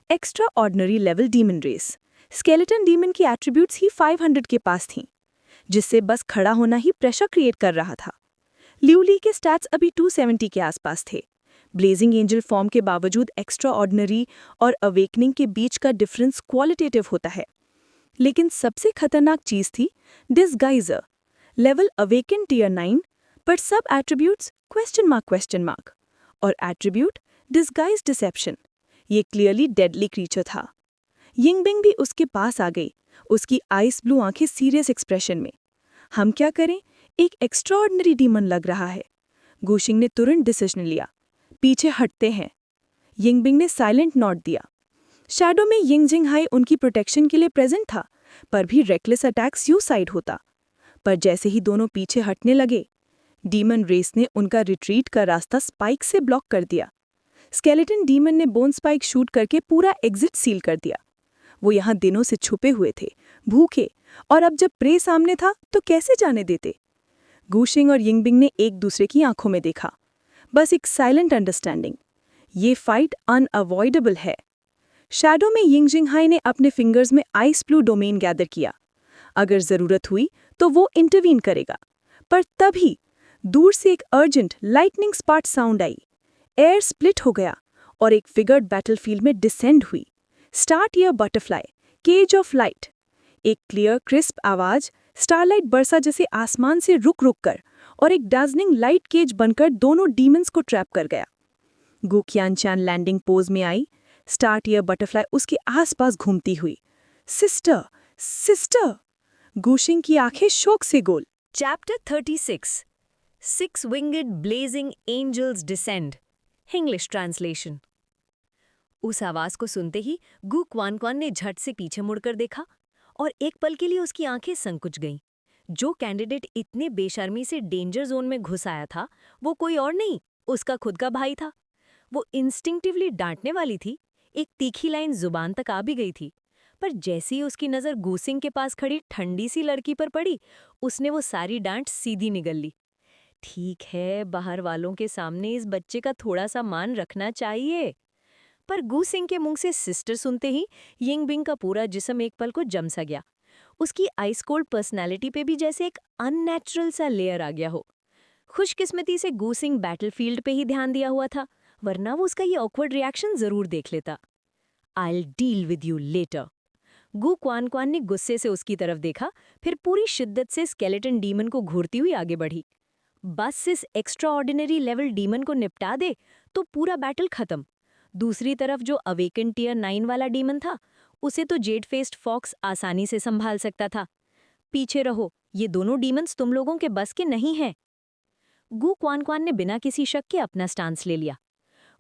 Extraordinary level demon race. Skeleton demon की attributes ही 500 के पास थीं, जिससे बस खड़ा होना ही प्रेशर क्रिएट कर रहा था। ल्यूली के स्टैट्स अभी 270 के आसपास थे। ब्लेजिंग एंजल फॉर्म के बावजूद एक्स्ट्रा ऑर्डिनरी और अवेकनिंग के बीच का डिफरेंस क्वालिटेटिव होता है। लेकिन सबसे खतरनाक चीज थी डिस्गाइजर। लेवल अवेकन टियर 9 पर सब एट्रीब्यूट्स क्वेश्चन मार्क और एट्रीब्यूट डिस्गाइज डिसेप्शन। ये क्लियरली डेडली क्रीचर था। यिंगबिंग भी उसके पास आ गई, उसकी आइस ब्लू आंखें सीरियस एक्सप्रेशन में। हम क्या करें, एक एक्स्ट्राऑर्डिनरी डीमन लग रहा है। गुशिंग ने तुरंत डिसीजन लिया, पीछे हटते हैं। यिंगबिंग ने साइलेंट नॉट दिया। शैडो में यिंग जिंगहाई उनकी प्रोटेक्शन के लिए प्रेजेंट था, पर भी रेकलेस अटैक सुसाइड होता। पर जैसे ही दोनों पीछे हटने लगे, डीमन रेस ने उनका रिट्रीट का रास्ता स्पाइक से ब्लॉक कर दिया। स्केलेटन डीमन ने बोन स्पाइक शूट करके पूरा एग्जिट सील कर दिया। वो यहाँ दिनों से छुपे हुए थे, भूखे, और अब जब प्रे सामने था तो कैसे जाने देते। गुशिंग और यिंगबिंग ने एक दूसरे की आंखों में देखा, बस एक साइलेंट अंडरस्टैंडिंग। ये फाइट अनअवॉइडेबल है। शैडो में यिंग जिंगहाई ने अपने फिंगर्स में आइस ब्लू डोमेन गैदर किया। अगर जरूरत हुई तो वो इंटरवीन करेगा। पर तभी दूर से एक अर्जेंट लाइटनिंग स्पार्ट साउंड आई। एयर स्प्लिट हो गया और एक फिगर्ड बैटलफील्ड में डिसेंड हुई। Star year butterfly, cage of light. एक क्लियर क्रिस्प आवाज स्टारलाइट बरसा जैसे आसमान से रुक रुक कर, और एक डार्जनिंग लाइट केज बनकर दोनों डीमंस को ट्रैप कर गया। गु qianqian लैंडिंग पोज में आई। स्टार्ट ईयर बटरफ्लाई उसके आसपास घूमती हुई। Sister, sister! गुशिंग की आंखें शोक से गोल। Chapter 36 Six-Winged Blazing Angels Descend English Translation। उस आवाज को सुनते ही गु क्वान ने झट से पीछे मुड़कर देखा और एक पल के लिए उसकी आंखें संकुच गईं। जो कैंडिडेट इतने बेशर्मी से डेंजर जोन में घुस आया था, वो कोई और नहीं, उसका खुद का भाई था। वो इंस्टिंक्टिवली डांटने वाली थी, एक तीखी लाइन जुबान तक आ भी गई थी, पर जैसे ही उसकी नज़र गुसिंग के पास खड़ी ठंडी सी लड़की पर पड़ी, उसने वो सारी डांट सीधी निगल ली। ठीक है, बाहर वालों के सामने इस बच्चे का थोड़ा सा मान रखना चाहिए। पर गुसिंग के मुंह से सिस्टर सुनते ही यिंगबिंग का पूरा जिस्म एक पल को जम सा गया। उसकी आइस कोल्ड पर्सनैलिटी पे भी जैसे एक अननेचुरल सा लेयर आ गया हो। खुशकिस्मती से गुसिंग बैटलफील्ड पे ही ध्यान दिया हुआ था, वरना वो उसका ये ऑकवर्ड रिएक्शन जरूर देख लेता। I'll deal with you later। गु क्वान ने गुस्से से उसकी तरफ देखा, फिर पूरी शिद्दत से स्केलेटन डीमन को घूरती हुई आगे बढ़ी। बस इस एक्स्ट्रा ऑर्डिनरी लेवल डीमन को निपटा दे तो पूरा बैटल खत्म। दूसरी तरफ जो अवेकन टियर 9 वाला डीमन था, उसे तो जेड फेस्ड फॉक्स आसानी से संभाल सकता था। पीछे रहो, ये दोनों डीमंस तुम लोगों के बस के नहीं हैं। गु क्वान ने बिना किसी शक के अपना स्टांस ले लिया।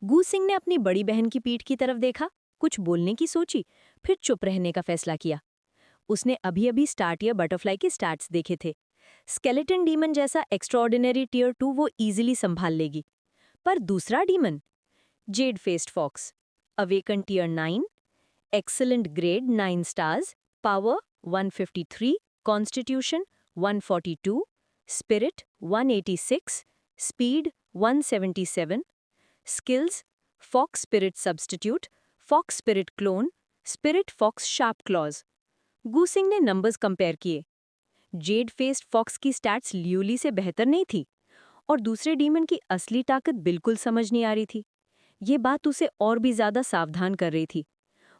गु सिंह ने अपनी बड़ी बहन की पीठ की तरफ देखा, कुछ बोलने की सोची, फिर चुप रहने का फैसला किया। उसने अभी अभी स्टार्ट ईयर बटरफ्लाई के स्टैट्स देखे थे। स्केलेटन डीमन जैसा एक्स्ट्राऑर्डिनरी टियर 2 वो इजीली संभाल लेगी, पर दूसरा demon jade faced fox, awaken tier 9, excellent grade 9 stars, power 153, constitution 142, spirit 186, speed 177, skills fox spirit substitute, fox spirit clone, spirit fox sharp claws. गुसिंग ने नंबर्स कंपेयर किए। Jade faced fox की stats ल्यूली से बेहतर नहीं थी, और दूसरे डीमन की असली ताकत बिल्कुल समझ नहीं आ रही थी। ये बात उसे और भी ज्यादा सावधान कर रही थी।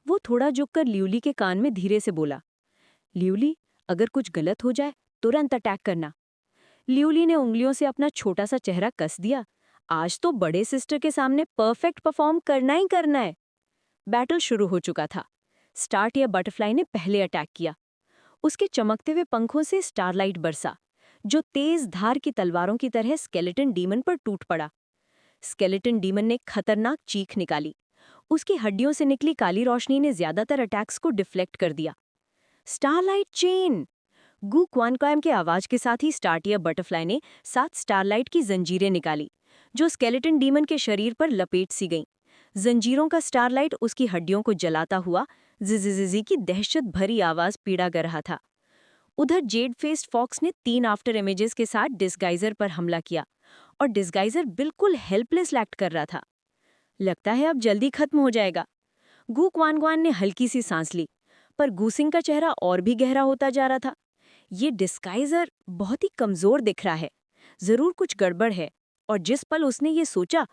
वो थोड़ा झुककर ल्यूली के कान में धीरे से बोला, ल्यूली, अगर कुछ गलत हो जाए तुरंत अटैक करना। ल्यूली ने उंगलियों से अपना छोटा सा चेहरा कस दिया। आज तो बड़े सिस्टर के सामने परफेक्ट परफॉर्म करना ही करना है। बैटल शुरू हो चुका था। स्टार्ट ईयर बटरफ्लाई ने पहले अटैक किया। उसके चमकते हुए पंखों से स्टारलाइट बरसा, जो तेज धार की तलवारों की तरह स्केलेटन डीमन पर टूट पड़ा। स्केलेटन डीमन ने खतरनाक चीख निकाली। उसकी हड्डियों से निकली काली रोशनी ने ज्यादातर अटैक्स को डिफ्लेक्ट कर दिया। Starlight chain! गु क्वान के आवाज के साथ ही स्टार्ट ईयर बटरफ्लाई ने 7 स्टारलाइट की जंजीरें निकाली, जो स्केलेटन डीमन के शरीर पर लपेट सी गईं। जंजीरों का स्टारलाइट उसकी हड्डियों को जलाता हुआ जिजी की दहशत भरी आवाज पीड़ा कर रहा था। उधर जेड फेस्ड फॉक्स ने 3 आफ्टर इमेजेस के साथ डिस्गाइजर पर हमला किया, और डिस्गाइजर बिल्कुल हेल्पलेस एक्ट कर रहा था। लगता है अब जल्दी खत्म हो जाएगा। गु क्वानग्वान ने हल्की सी सांस ली, पर गूसिंग का चेहरा और भी गहरा होता जा रहा था। ये डिस्गाइजर बहुत ही कमजोर दिख रहा है, जरूर कुछ गड़बड़ है। और जिस पल उसने ये सोचा,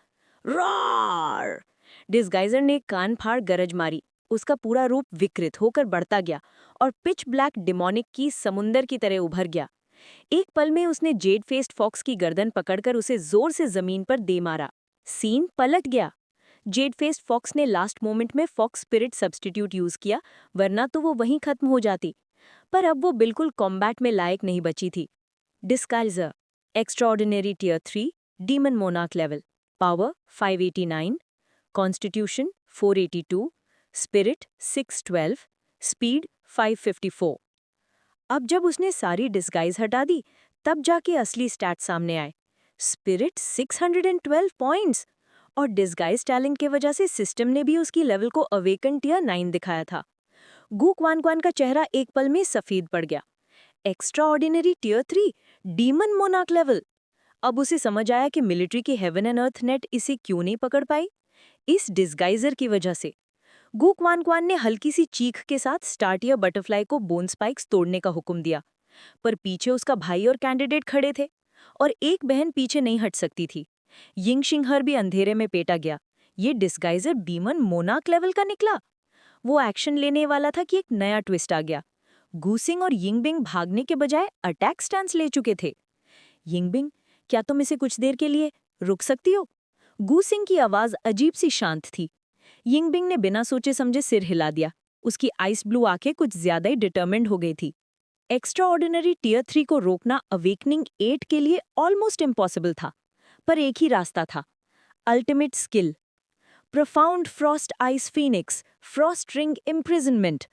रॉर! डिस्गाइजर ने कान फाड़ गरज मारी। उसका पूरा रूप विकृत होकर बढ़ता गया और पिच ब्लैक डिमोनिक की समुंदर की तरह उभर गया। एक पल में उसने जेड फेस्ड फॉक्स की गर्दन पकड़कर उसे जोर से जमीन पर दे मारा। सीन पलट गया। जेड फेस्ड फॉक्स ने लास्ट मोमेंट में फॉक्स स्पिरिट सब्स्टिट्यूट यूज किया, वरना तो वो वहीं खत्म हो जाती। पर अब वो बिल्कुल कॉम्बैट में लायक नहीं बची थी। Disguiser, extraordinary tier 3, demon monarch level, power 589, constitution 482, spirit 612, speed 554। अब जब उसने सारी डिस्गाइज हटा दी, तब जाके असली स्टैट सामने आए। स्पिरिट 612 पॉइंट्स, और डिस्गाइज टैलेंट के वजह से सिस्टम ने भी उसकी लेवल को अवेकन टियर 9 दिखाया था। गु क्वानग्वान का चेहरा एक पल में सफेद पड़ गया। Extraordinary tier 3, demon monarch level. अब उसे समझ आया कि मिलिट्री की हेवन एंड अर्थ नेट इसे क्यों नहीं पकड़ पाई। इस डिस्गाइजर की वजह से। गु क्वानग्वान ने हल्की सी चीख के साथ स्टार्टियर बटरफ्लाई को बोन स्पाइक्स तोड़ने का हुक्म दिया, पर पीछे उसका भाई और कैंडिडेट खड़े थे, और एक बहन पीछे नहीं हट सकती थी। यिंगशिंगहर भी अंधेरे में पेटा गया। ये डिस्गाइजर डीमन मोनार्क लेवल का निकला। वो एक्शन लेने वाला था कि एक नया ट्विस्ट आ गया। गूसिंग और यिंगबिंग भागने के बजाय अटैक स्टैंस ले चुके थे। यिंगबिंग, क्या तुम इसे कुछ देर के लिए रुक सकती हो? गूसिंग की आवाज अजीब सी शांत थी। यिंगबिंग ने बिना सोचे समझे सिर हिला दिया। उसकी आइस ब्लू आंखें कुछ ज्यादा ही डिटर्मिन्ड हो गई थी। एक्स्ट्रा ऑर्डिनरी टियर 3 को रोकना अवेकनिंग 8 के लिए ऑलमोस्ट इम्पॉसिबल था, पर एक ही रास्ता था, ultimate skill. Profound Frost ice Phoenix, Frost ring imprisonment.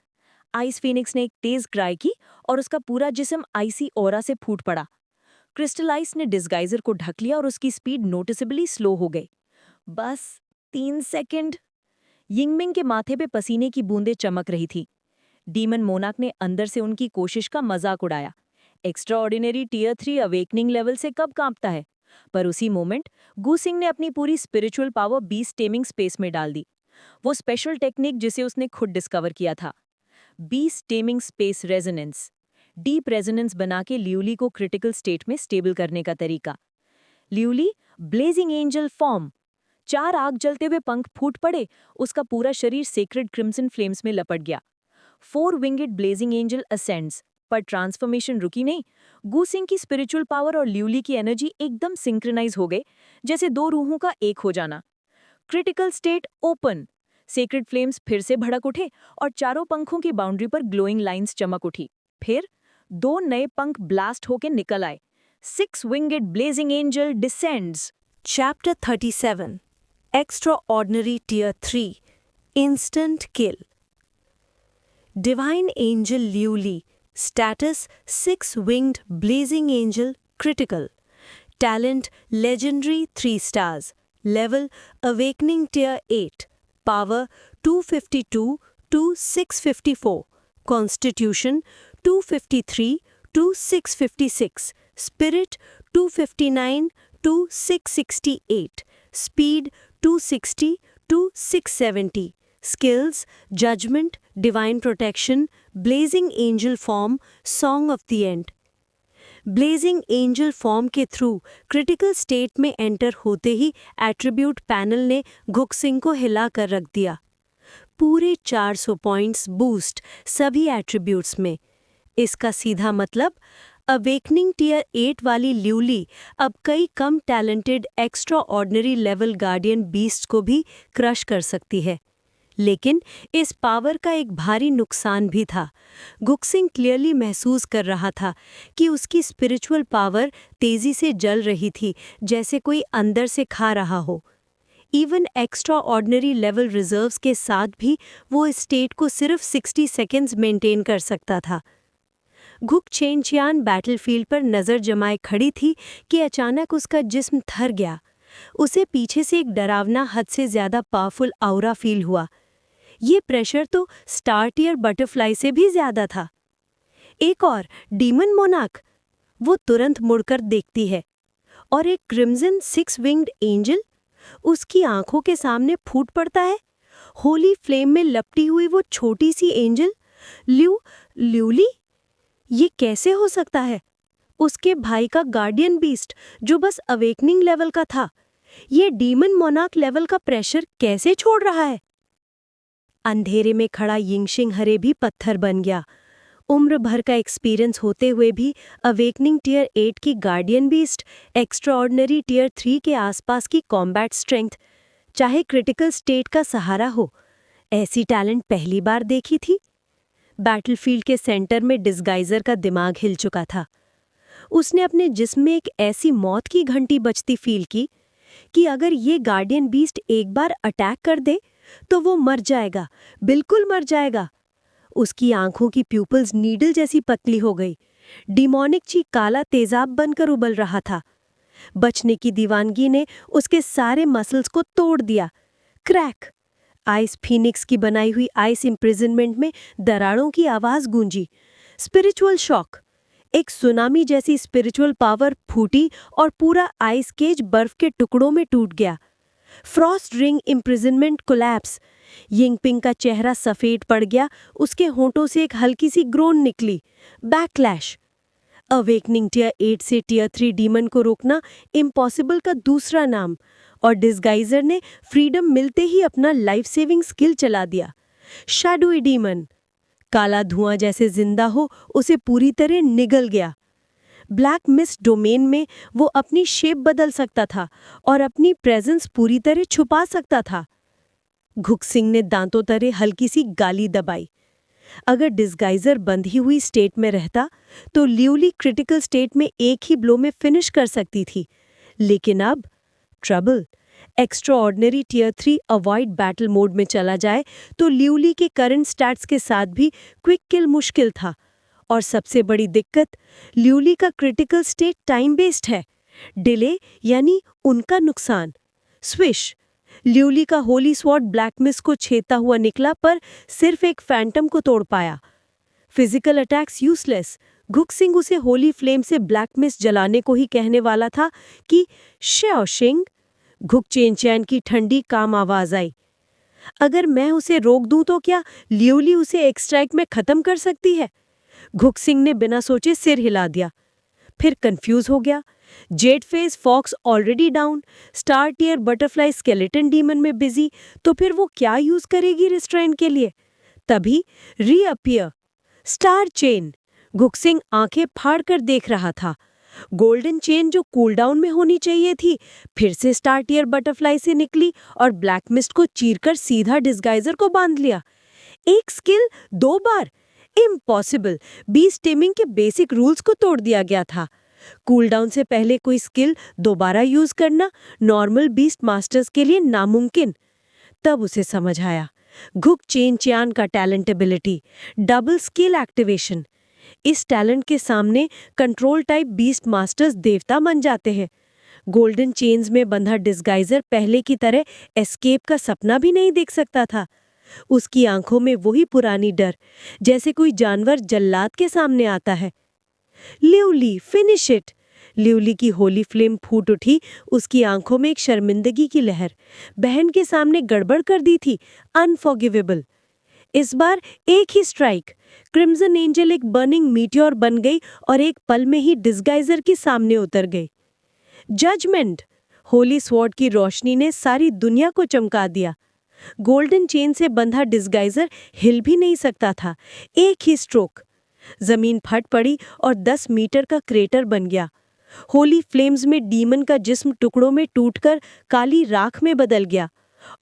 Ice Phoenix ने एक तेज क्राई की और उसका पूरा जिस्म आइसी ऑरा से फूट पड़ा। क्रिस्टल आइस ने डिस्गाइजर को ढक लिया और उसकी स्पीड नोटिसेबली स्लो हो गई। बस 3 सेकंड। यिंगबिंग के माथे पे पसीने की बूंदें चमक रही थी। डीमन मोनार्क ने अंदर से उनकी कोशिश का मजाक उड़ाया। Extraordinary tier 3 awakening level से कब कांपता है? पर उसी मोमेंट गूसिंग ने अपनी पूरी spiritual power beast taming space में डाल दी। वो स्पेशल टेक्निक जिसे उसने खुद डिस्कवर किया था, beast taming space resonance. Deep resonance बना के ल्यूली को क्रिटिकल स्टेट में स्टेबल करने का तरीका। ल्यूली ब्लेजिंग एंजल फॉर्म। 4 आग जलते हुए पंख फूट पड़े, उसका पूरा शरीर सेक्रेड क्रिम्सन फ्लेम्स में लपट गया। 4 विंगेड ब्लेजिंग एंजल असेंड्स। पर ट्रांसफॉर्मेशन रुकी नहीं। गूसिंग की स्पिरिचुअल पावर और ल्यूली की एनर्जी एकदम सिंक्रोनाइज हो गए, जैसे 2 रूहों का एक हो जाना। Critical state open. Sacred flames फिर से भड़क उठे और चारों पंखों की बाउंड्री पर ग्लोइंग लाइंस चमक उठी। फिर 2 नए पंख ब्लास्ट होके निकल आए। 6 winged blazing angel descends. Chapter 37, Extraordinary Tier 3, Instant Kill. Divine Angel Liuli, Status 6-Winged Blazing Angel, Critical. Talent Legendary 3 stars. Level Awakening Tier 8. Power 252 to 654. Constitution 253 to 656. Spirit 259 to 668. Speed 260 to 670. Skills Judgment, Divine Protection, Blazing Angel Form, Song of the End. Blazing angel form के through critical state में enter होते ही attribute panel ने गुकसिंग को हिला कर रख दिया। पूरे 400 पॉइंट्स बूस्ट सभी एट्रीब्यूट्स में। इसका सीधा मतलब अवेकनिंग टियर 8 वाली ल्यूली अब कई कम talented extraordinary level guardian beast को भी क्रश कर सकती है। लेकिन इस पावर का एक भारी नुकसान भी था। गुकसिंग क्लियरली महसूस कर रहा था कि उसकी स्पिरिचुअल पावर तेजी से जल रही थी, जैसे कोई अंदर से खा रहा हो। Even extra ordinary level reserves के साथ भी वो इस स्टेट को सिर्फ 60 सेकेंड्स मेंटेन कर सकता था। गुक चेंचियान बैटलफील्ड पर नज़र जमाए खड़ी थी कि अचानक उसका जिस्म थर गया। उसे पीछे से एक डरावना हद से ज़्यादा पावरफुल ऑरा फील हुआ। ये प्रेशर तो स्टार टियर बटरफ्लाई से भी ज़्यादा था। एक और डीमन मोनार्क। वो तुरंत मुड़कर देखती है और एक क्रिम्सन 6 विंग्ड एंजल उसकी आंखों के सामने फूट पड़ता है होली फ्लेम में लपटी हुई वो छोटी सी एंजल ल्यूली, ये कैसे हो सकता है? उसके भाई का गार्डियन बीस्ट जो बस अवेकनिंग लेवल का था, ये डीमन मोनार्क लेवल का प्रेशर कैसे छोड़ रहा है? अंधेरे में खड़ा यिंगशिंग हरे भी पत्थर बन गया। उम्र भर का एक्सपीरियंस होते हुए भी अवेकनिंग टियर 8 की गार्डियन बीस्ट, एक्स्ट्राऑर्डिनरी टियर 3 के आसपास की कॉम्बैट स्ट्रेंथ, चाहे क्रिटिकल स्टेट का सहारा हो, ऐसी टैलेंट पहली बार देखी थी। बैटलफील्ड के सेंटर में डिस्गाइजर का दिमाग हिल चुका था। उसने अपने जिस्म में एक ऐसी मौत की घंटी बजती फील की कि अगर ये गार्डियन बीस्ट एक बार अटैक कर दे तो वो मर जाएगा, बिल्कुल मर जाएगा। उसकी आंखों की प्यूपल्स नीडल जैसी पतली हो गई। डिमोनिक चीक काला तेजाब बनकर उबल रहा था। बचने की दीवानगी ने उसके सारे मसल्स को तोड़ दिया। क्रैक! आइस फीनिक्स की बनाई हुई आइस इम्प्रिजनमेंट में दरारों की आवाज गूंजी। Spiritual shock! एक सुनामी जैसी स्पिरिचुअल पावर फूटी और पूरा आइस केज बर्फ के टुकड़ों में टूट गया। Frost ring imprisonment collapse. यिंगपिंग का चेहरा सफेद पड़ गया, उसके होंठों से एक हल्की सी ग्रोन निकली। बैकलैश! अवेकनिंग टियर 8 से टियर 3 डीमन को रोकना इम्पॉसिबल का दूसरा नाम, और डिस्गाइजर ने फ्रीडम मिलते ही अपना लाइफ सेविंग स्किल चला दिया। शैडोई डीमन, काला धुआं जैसे जिंदा हो, उसे पूरी तरह निगल गया। ब्लैक मिस्ट डोमेन में वो अपनी शेप बदल सकता था और अपनी प्रेजेंस पूरी तरह छुपा सकता था। घुक्सिंग ने दांतों तरे हल्की सी गाली दबाई। अगर डिस्गाइजर बंधी हुई स्टेट में रहता तो ल्यूली क्रिटिकल स्टेट में एक ही ब्लो में फिनिश कर सकती थी, लेकिन अब trouble. Extraordinary tier 3 avoid battle mode में चला जाए तो ल्यूली के करंट स्टैट्स के साथ भी क्विक किल मुश्किल था। और सबसे बड़ी दिक्कत, ल्यूली का क्रिटिकल स्टेट टाइम बेस्ड है। डिले यानी उनका नुकसान। स्विश! ल्यूली का होली स्वॉर्ड ब्लैक मिस्ट को छेदता हुआ निकला, पर सिर्फ एक फैंटम को तोड़ पाया। Physical attacks useless. घुक्सिंग उसे होली फ्लेम से ब्लैक मिस्ट जलाने को ही कहने वाला था कि शाओशिंग! घुकचेनचैन की ठंडी काम आवाज आई। अगर मैं उसे रोक दूं तो क्या ल्यूली उसे एक स्ट्राइक में खत्म कर सकती है? घुक्सिंग ने बिना सोचे सिर हिला दिया। फिर कंफ्यूज हो गया। Jade face fox already down, star tier butterfly skeleton demon में बिजी, तो फिर वो क्या यूज करेगी रिस्ट्रेन के लिए? तभी रीअपियर स्टार चेन। घुक्सिंग आंखें फाड़ कर देख रहा था। गोल्डन चेन जो कूलडाउन में होनी चाहिए थी, फिर से स्टार टियर बटरफ्लाई से निकली और ब्लैक मिस्ट को चीरकर सीधा डिस्गाइजर को बांध लिया। एक स्किल 2 बार? इम्पॉसिबल! बीस्ट टेमिंग के बेसिक रूल्स को तोड़ दिया गया था। कूलडाउन से पहले कोई स्किल दोबारा यूज करना नॉर्मल बीस्ट मास्टर्स के लिए नामुमकिन। तब उसे समझ आया, घुक चेन चियान का talent ability, double skill activation. इस टैलेंट के सामने कंट्रोल टाइप बीस्ट मास्टर्स देवता बन जाते हैं। गोल्डन चेन्स में बंधा डिस्गाइजर पहले की तरह एस्केप का सपना भी नहीं देख सकता था। उसकी आंखों में वही पुरानी डर, जैसे कोई जानवर जल्लाद के सामने आता है। ल्यूली, फिनिश इट! ल्यूली की होली फ्लेम फूट उठी, उसकी आंखों में एक शर्मिंदगी की लहर। बहन के सामने गड़बड़ कर दी थी, अनफॉरगिवेबल। इस बार एक ही स्ट्राइक। क्रिम्सन एंजल एक बर्निंग मीटियोर बन गई और एक पल में ही डिस्गाइजर के सामने उतर गई। जजमेंट! होली स्वॉर्ड की रोशनी ने सारी दुनिया को चमका दिया। गोल्डन चेन से बंधा डिस्गाइजर हिल भी नहीं सकता था। एक ही स्ट्रोक, जमीन फट पड़ी और 10 मीटर का क्रेटर बन गया। होली फ्लेम्स में डीमन का जिस्म टुकड़ों में टूटकर काली राख में बदल गया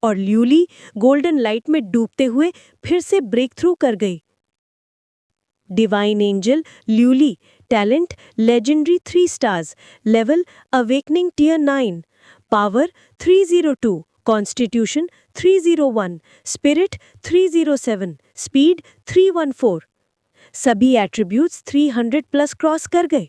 और ल्यूली गोल्डन लाइट में डूबते हुए फिर से ब्रेक थ्रू कर गई। डिवाइन एंजल ल्यूली, talent legendary 3 stars, level awakening tier 9, power 302, constitution 301, spirit 307, speed 314। सभी एट्रीब्यूट्स 300 प्लस क्रॉस कर गए।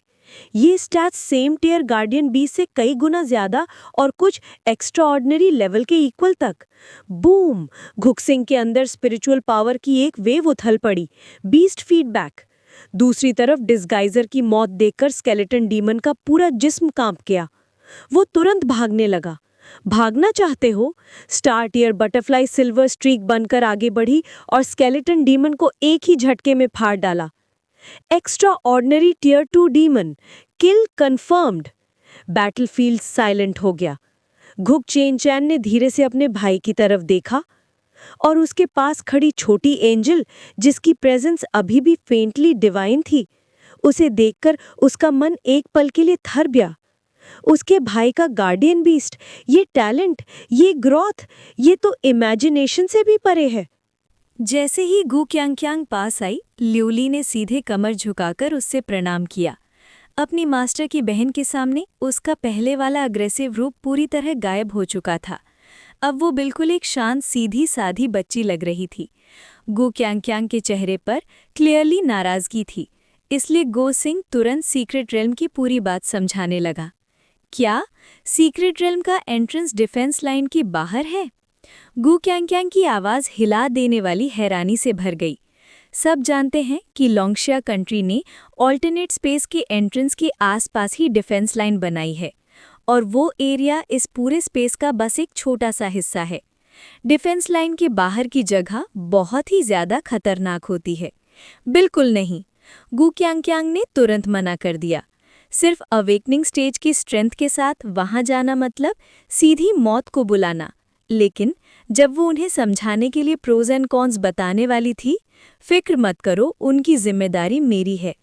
ये स्टैट्स सेम टियर गार्डियन बी से कई गुना ज्यादा और कुछ एक्स्ट्राऑर्डिनरी लेवल के इक्वल तक। बूम! घुक्सिंग के अंदर स्पिरिचुअल पावर की एक वेव उथल पड़ी। Beast feedback. दूसरी तरफ डिस्गाइजर की मौत देखकर स्केलेटन डीमन का पूरा जिस्म कांप गया। वो तुरंत भागने लगा, भागना चाहते हो? Star tier butterfly silver streak बनकर आगे बढ़ी और स्केलेटन डीमन को एक ही झटके में फाड़ डाला। एक्स्ट्रा ऑर्डिनरी टियर 2 डीमन, किल कंफर्म्ड। बैटलफील्ड साइलेंट हो गया। घुक चेन चैन ने धीरे से अपने भाई की तरफ देखा और उसके पास खड़ी छोटी एंजल, जिसकी प्रेजेंस अभी भी फेंटली डिवाइन थी, उसे देखकर उसका मन एक पल के लिए थर गया। उसके भाई का गार्डियन बीस्ट, ये टैलेंट, ये ग्रोथ, ये तो इमेजिनेशन से भी परे है। जैसे ही गू क्यांग पास आई, ल्यूली ने सीधे कमर झुकाकर उससे प्रणाम किया। अपनी मास्टर की बहन के सामने उसका पहले वाला अग्रेसिव रूप पूरी तरह गायब हो चुका था। अब वो बिल्कुल एक शांत सीधी साधी बच्ची लग रही थी। गू क्यांग के चेहरे पर क्लियरली नाराजगी थी, इसलिए गो सिंह तुरंत सीक्रेट रेल्म की पूरी बात समझाने लगा। क्या सीक्रेट रेल्म का एंट्रेंस डिफेंस लाइन के बाहर है? गू क्यांग की आवाज़ हिला देने वाली हैरानी से भर गई। सब जानते हैं कि लोंगशिया कंट्री ने ऑल्टरनेट स्पेस के एंट्रेंस के आसपास ही डिफेंस लाइन बनाई है, और वो एरिया इस पूरे स्पेस का बस एक छोटा सा हिस्सा है। डिफेंस लाइन के बाहर की जगह बहुत ही ज़्यादा खतरनाक होती है। बिल्कुल नहीं, गू क्यांग ने तुरंत मना कर दिया। सिर्फ अवेकनिंग स्टेज की स्ट्रेंथ के साथ वहां जाना मतलब सीधी मौत को बुलाना। लेकिन जब वो उन्हें समझाने के लिए प्रोज एंड कॉन्स बताने वाली थी, फिक्र मत करो, उनकी जिम्मेदारी मेरी है।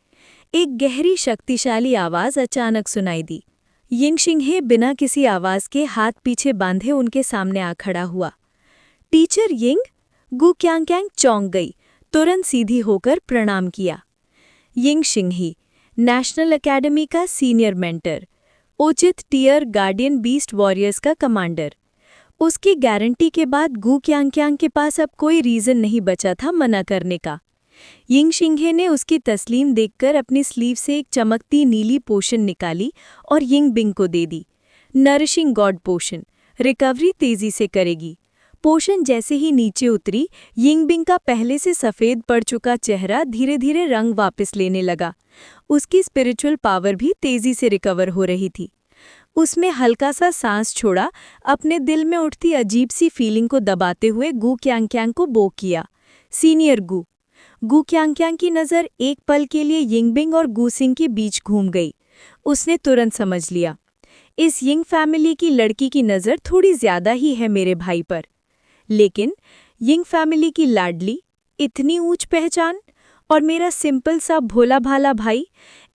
एक गहरी शक्तिशाली आवाज़ अचानक सुनाई दी। यिंग शिंघे बिना किसी आवाज़ के हाथ पीछे बांधे उनके सामने आ खड़ा हुआ। Teacher Ying? गू क्यांग चौंक गई, तुरंत सीधी होकर प्रणाम किया। यिंग शिंघी, नेशनल एकेडमी का सीनियर मेंटर, उचित टियर गार्डियन बीस्ट वॉरियर्स का कमांडर। उसकी गारंटी के बाद गू क्यांग के पास अब कोई रीज़न नहीं बचा था मना करने का। यिंग शिंघे ने उसकी तस्लीम देखकर अपनी स्लीव से एक चमकती नीली पोशन निकाली और यिंग बिंग को दे दी। नरिशिंग गॉड पोशन, रिकवरी तेजी से करेगी। पोशन जैसे ही नीचे उतरी, यिंग बिंग का पहले से सफ़ेद पड़ चुका चेहरा धीरे धीरे रंग वापस लेने लगा। उसकी स्पिरिचुअल पावर भी तेजी से रिकवर हो रही थी। उसमें हल्का सा सांस छोड़ा, अपने दिल में उठती अजीब सी फीलिंग को दबाते हुए गू क्यांग को बो किया। सीनियर गू। गू क्यांग की नज़र एक पल के लिए यिंग बिंग और गू सिंह के बीच घूम गई। उसने तुरंत समझ लिया, इस यिंग फैमिली की लड़की की नज़र थोड़ी ज़्यादा ही है मेरे भाई पर। लेकिन यिंग फैमिली की लाडली, इतनी ऊंच पहचान, और मेरा सिंपल सा भोला भाला भाई,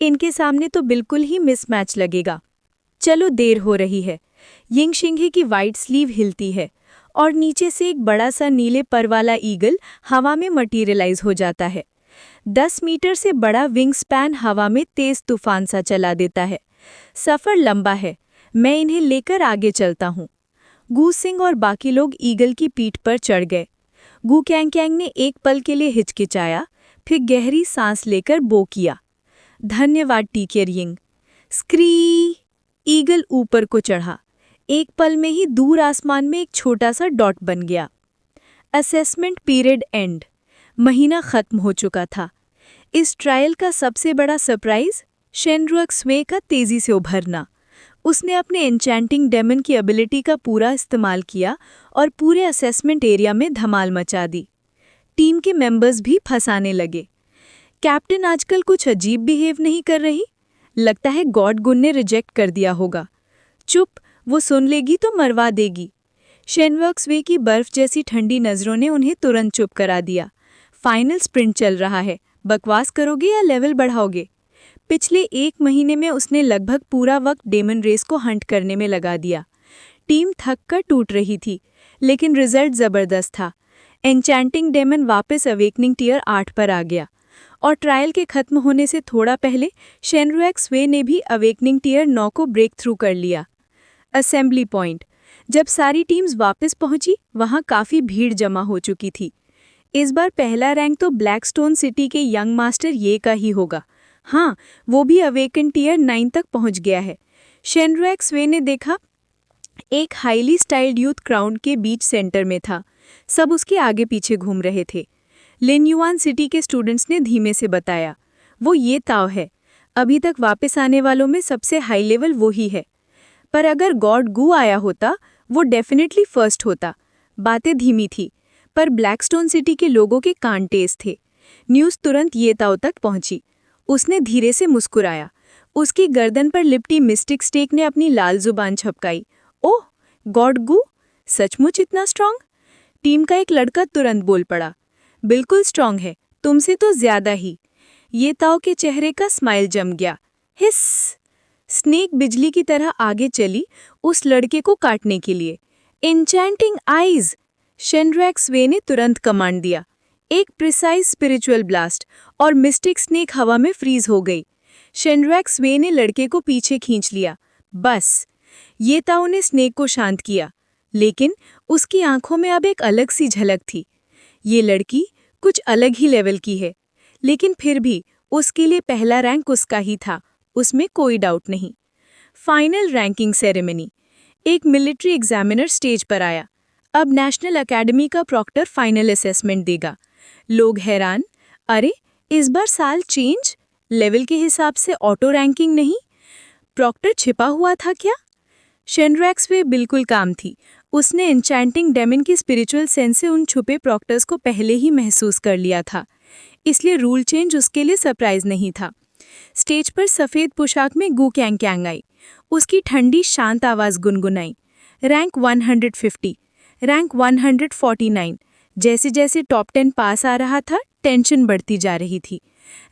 इनके सामने तो बिल्कुल ही मिसमैच लगेगा। चलो, देर हो रही है। यिंग शिंघे की वाइट स्लीव हिलती है और नीचे से एक बड़ा सा नीले पर वाला ईगल हवा में मटीरियलाइज हो जाता है। 10 मीटर से बड़ा विंग स्पैन हवा में तेज तूफान सा चला देता है। सफ़र लंबा है, मैं इन्हें लेकर आगे चलता हूँ। गू सिंह और बाकी लोग ईगल की पीठ पर चढ़ गए। गू क्यांग ने एक पल के लिए हिचकिचाया, फिर गहरी सांस लेकर बो किया। धन्यवाद टीचर यिंग। स्क्री! ईगल ऊपर को चढ़ा। एक पल में ही दूर आसमान में एक छोटा सा डॉट बन गया। Assessment period and. महीना खत्म हो चुका था। इस ट्रायल का सबसे बड़ा सरप्राइज, शेनरुक स्वे का तेजी से उभरना। उसने अपने एन्चेंटिंग डेमन की एबिलिटी का पूरा इस्तेमाल किया और पूरे असेसमेंट एरिया में धमाल मचा दी। टीम के मेंबर्स भी फंसाने लगे। कैप्टन आजकल कुछ अजीब बिहेव नहीं कर रही, लगता है गॉड गुन ने रिजेक्ट कर दिया होगा। चुप, वो सुन लेगी तो मरवा देगी। शेनरुक स्वे की बर्फ जैसी ठंडी नज़रों ने उन्हें तुरंत चुप करा दिया। फाइनल स्प्रिंट चल रहा है, बकवास करोगे या लेवल बढ़ाओगे? पिछले 1 महीने में उसने लगभग पूरा वक्त डेमन रेस को हंट करने में लगा दिया। टीम थक कर टूट रही थी, लेकिन रिजल्ट ज़बरदस्त था। एन्चेंटिंग डेमन वापस अवेकनिंग टियर 8 पर आ गया, और ट्रायल के खत्म होने से थोड़ा पहले शेनरुक स्वे ने भी अवेकनिंग टियर 9 को ब्रेक थ्रू कर लिया। Assembly point. जब सारी टीम्स वापस पहुंची, वहां काफ़ी भीड़ जमा हो चुकी थी। इस बार पहला रैंक तो ब्लैकस्टोन सिटी के यंग मास्टर ये का ही होगा। हाँ, वो भी अवेकन टियर 9 तक पहुंच गया है। शेनरुक स्वे ने देखा, एक हाईली स्टाइल्ड यूथ क्राउड के बीच सेंटर में था। सब उसके आगे पीछे घूम रहे थे। लिनयुआन सिटी के स्टूडेंट्स ने धीमे से बताया, वो ये ताव है, अभी तक वापस आने वालों में सबसे हाई लेवल वो ही है। पर अगर गॉड गू आया होता, वो डेफिनेटली फर्स्ट होता। बातें धीमी थी, पर ब्लैकस्टोन सिटी के लोगों के कान तेज थे। न्यूज़ तुरंत ये ताओ तक पहुंची। उसने धीरे से मुस्कुराया। उसकी गर्दन पर लिपटी मिस्टिक स्टेक ने अपनी लाल जुबान छपकाई। ओह गॉड गू, सचमुच इतना स्ट्रांग? टीम का एक लड़का तुरंत बोल पड़ा। बिल्कुल स्ट्रांग है, तुमसे तो ज्यादा ही। ये ताओ के चेहरे का स्माइल जम गया। हिस! स्नेक बिजली की तरह आगे चली उस लड़के को काटने के लिए। एन्चैंटिंग आईज! शेनड्रैक स्वे ने तुरंत कमांड दिया। एक प्रिसाइज स्पिरिचुअल ब्लास्ट और मिस्टिक स्नेक हवा में फ्रीज हो गई। शेनड्रैक स्वे ने लड़के को पीछे खींच लिया। बस! ये ताओ ने स्नेक को शांत किया, लेकिन उसकी आंखों में अब एक अलग सी झलक थी। ये लड़की कुछ अलग ही लेवल की है, लेकिन फिर भी उसके लिए पहला रैंक उसका ही था, उसमें कोई डाउट नहीं। Final ranking ceremony. एक मिलिट्री एग्जामिनर स्टेज पर आया। अब नेशनल एकेडमी का प्रॉक्टर फाइनल असेसमेंट देगा। लोग हैरान, अरे इस बार साल चेंज, लेवल के हिसाब से ऑटो रैंकिंग नहीं। प्रॉक्टर छिपा हुआ था क्या? शेनड्रैक स्वे बिल्कुल काम थी। उसने एन्चैंटिंग डेमन की स्पिरिचुअल सेंस से उन छुपे प्रॉक्टर्स को पहले ही महसूस कर लिया था, इसलिए रूल चेंज उसके लिए सरप्राइज नहीं था। स्टेज पर सफ़ेद पोशाक में गू कैंग कैंग आई। उसकी ठंडी शांत आवाज़ गुनगुनाई। Rank 150, rank 149। जैसे जैसे टॉप 10 पास आ रहा था, टेंशन बढ़ती जा रही थी।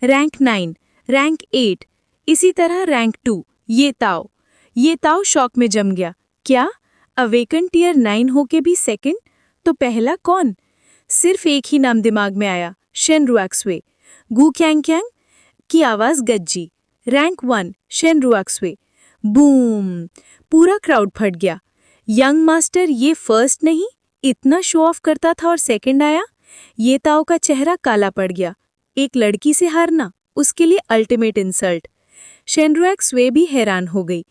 रैंक 9, रैंक 8, इसी तरह रैंक 2। ये ताओ शॉक में जम गया। क्या अवेकन टियर 9 होके भी सेकंड? तो पहला कौन? सिर्फ एक ही नाम दिमाग में आया, शेनड्रैक स्वे। गू कैंग कैंग की आवाज़ गज्जी। रैंक 1 शेनड्रैक स्वे। बूम! पूरा क्राउड फट गया। यंग मास्टर ये फर्स्ट नहीं, इतना शो ऑफ करता था और सेकंड आया। ये ताओ का चेहरा काला पड़ गया। एक लड़की से हारना उसके लिए अल्टीमेट इंसल्ट। शेनड्रैक स्वे भी हैरान हो गई।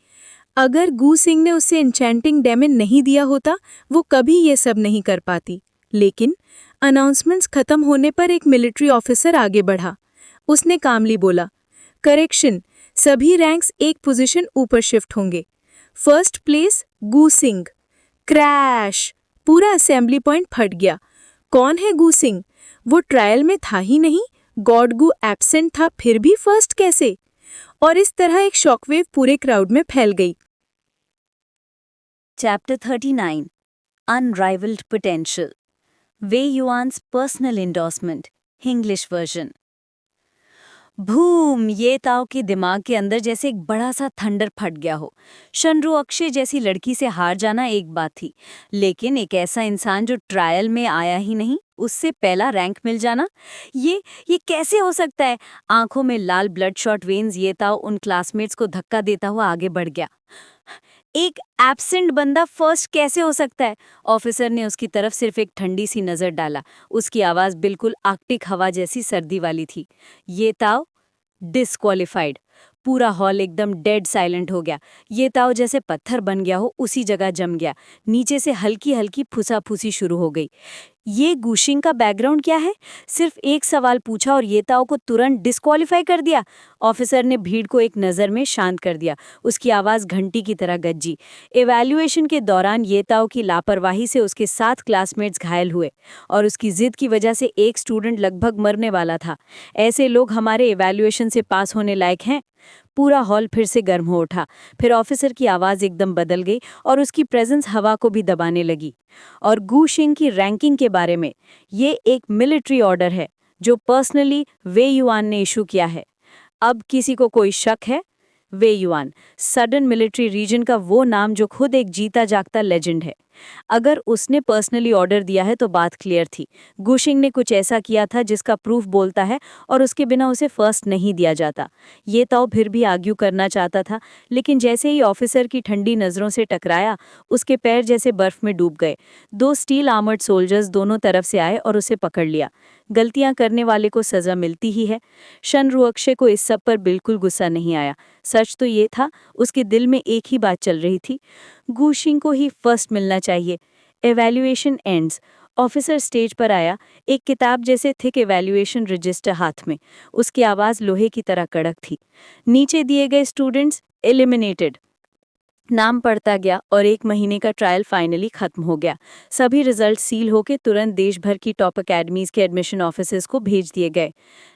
अगर गू सिंह ने उसे एन्चैंटिंग डेमन नहीं दिया होता, वो कभी ये सब नहीं कर पाती। लेकिन अनाउंसमेंट्स खत्म होने पर एक मिलिट्री ऑफिसर आगे बढ़ा। उसने कामली बोला, करेक्शन, सभी रैंक्स एक पोजीशन ऊपर शिफ्ट होंगे। फर्स्ट प्लेस गू सिंह। क्रैश! पूरा असेंबली पॉइंट फट गया। कौन है गू सिंह? वो ट्रायल में था ही नहीं। गॉड गू एब्सेंट था, फिर भी फर्स्ट कैसे? और इस तरह एक शॉकवेव पूरे क्राउड में फैल गई। Chapter 39 Unrivaled Potential Wei Yuan's Personal Endorsement English Version Bhoom! ये ताओ के दिमाग के अंदर जैसे एक बड़ा सा थंडर फट गया हो। शनरू अक्षय जैसी लड़की से हार जाना एक बात थी, लेकिन एक ऐसा इंसान जो ट्रायल में आया ही नहीं, उससे पहला रैंक मिल जाना, ये कैसे हो सकता है? आंखों में लाल ब्लड शॉट वेन्स ये ताओ उन क्लासमेट्स को धक्का देता हुआ आगे बढ़ गया। एक एब्सेंट बंदा फर्स्ट कैसे हो सकता है? ऑफिसर ने उसकी तरफ सिर्फ एक ठंडी सी नजर डाला। उसकी आवाज बिल्कुल आर्कटिक हवा जैसी सर्दी वाली थी। ये ताओ डिस्क्वालिफाइड। पूरा हॉल एकदम डेड साइलेंट हो गया। ये ताओ जैसे पत्थर बन गया हो, उसी जगह जम गया। नीचे से हल्की हल्की फुसाफुसी शुरू हो गई। ये गुशिंग का बैकग्राउंड क्या है? सिर्फ एक सवाल पूछा और ये ताओ को तुरंत डिस्क्वालीफाई कर दिया। ऑफिसर ने भीड़ को एक नज़र में शांत कर दिया। उसकी आवाज़ घंटी की तरह गज्जी। एवैल्यूएशन के दौरान ये ताओ की लापरवाही से उसके 7 क्लासमेट्स घायल हुए और उसकी जिद की वजह से एक स्टूडेंट लगभग मरने वाला था। ऐसे लोग हमारे एवैल्यूएशन से पास होने लायक हैं? पूरा हॉल फिर से गर्म हो उठा। फिर ऑफिसर की आवाज़ एकदम बदल गई और उसकी प्रेजेंस हवा को भी दबाने लगी। और गू शिंग की रैंकिंग के बारे में, ये एक मिलिट्री ऑर्डर है जो पर्सनली वे युआन ने इशू किया है। अब किसी को कोई शक है? वे युआन, सडन मिलिट्री रीजन का वो नाम जो खुद एक जीता जागता लेजेंड है। अगर उसने पर्सनली ऑर्डर दिया है तो बात क्लियर थी। गुशिंग ने कुछ ऐसा किया था जिसका प्रूफ बोलता है और उसके बिना उसे फर्स्ट नहीं दिया जाता। ये ताओ फिर भी आर्ग्यू करना चाहता था, लेकिन जैसे ही ऑफिसर की ठंडी नज़रों से टकराया, उसके पैर जैसे बर्फ में डूब गए। 2 स्टील आर्मर्ड सोल्जर्स दोनों तरफ से आए और उसे पकड़ लिया। गलतियां करने वाले को सज़ा मिलती ही है। शनरू अक्षय को इस सब पर बिल्कुल गुस्सा नहीं आया। सच तो ये था, उसके दिल में एक ही बात चल रही थी, गुशिंग को ही फर्स्ट मिलना चाहिए। Evaluation ends. ऑफिसर स्टेज पर आया, एक किताब जैसे थिक एवैल्यूएशन रजिस्टर हाथ में। उसकी आवाज़ लोहे की तरह कड़क थी। नीचे दिए गए स्टूडेंट्स एलिमिनेटेड। नाम पढ़ता गया और 1 महीने का ट्रायल फाइनली खत्म हो गया। सभी रिजल्ट सील होके तुरंत देश भर की टॉप एकेडमीज के एडमिशन ऑफिसेज को भेज दिए गए।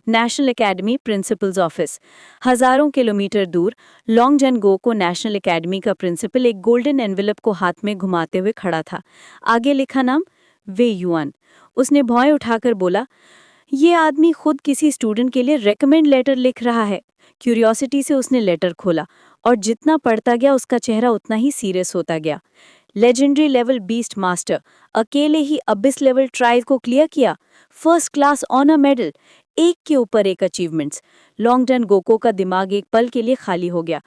नेशनल एकेडमी प्रिंसिपल्स ऑफिस, हजारों किलोमीटर दूर, लॉन्ग जन गो को नेशनल एकेडमी का प्रिंसिपल एक गोल्डन एनवेलप को हाथ में घुमाते हुए खड़ा था। आगे लिखा नाम वे युआन। उसने भौं उठाकर बोला, ये आदमी खुद किसी स्टूडेंट के लिए रेकमेंड लेटर लिख रहा है। क्यूरियोसिटी से उसने लेटर खोला और जितना पढ़ता गया उसका चेहरा उतना ही सीरियस होता गया। लेजेंडरी लेवल बीस्ट मास्टर, अकेले ही अबिस लेवल ट्रायल को क्लियर किया, फर्स्ट क्लास ऑनर मेडल, एक के ऊपर एक अचीवमेंट्स। लॉन्ग जन गोको का दिमाग एक पल के लिए खाली हो गया।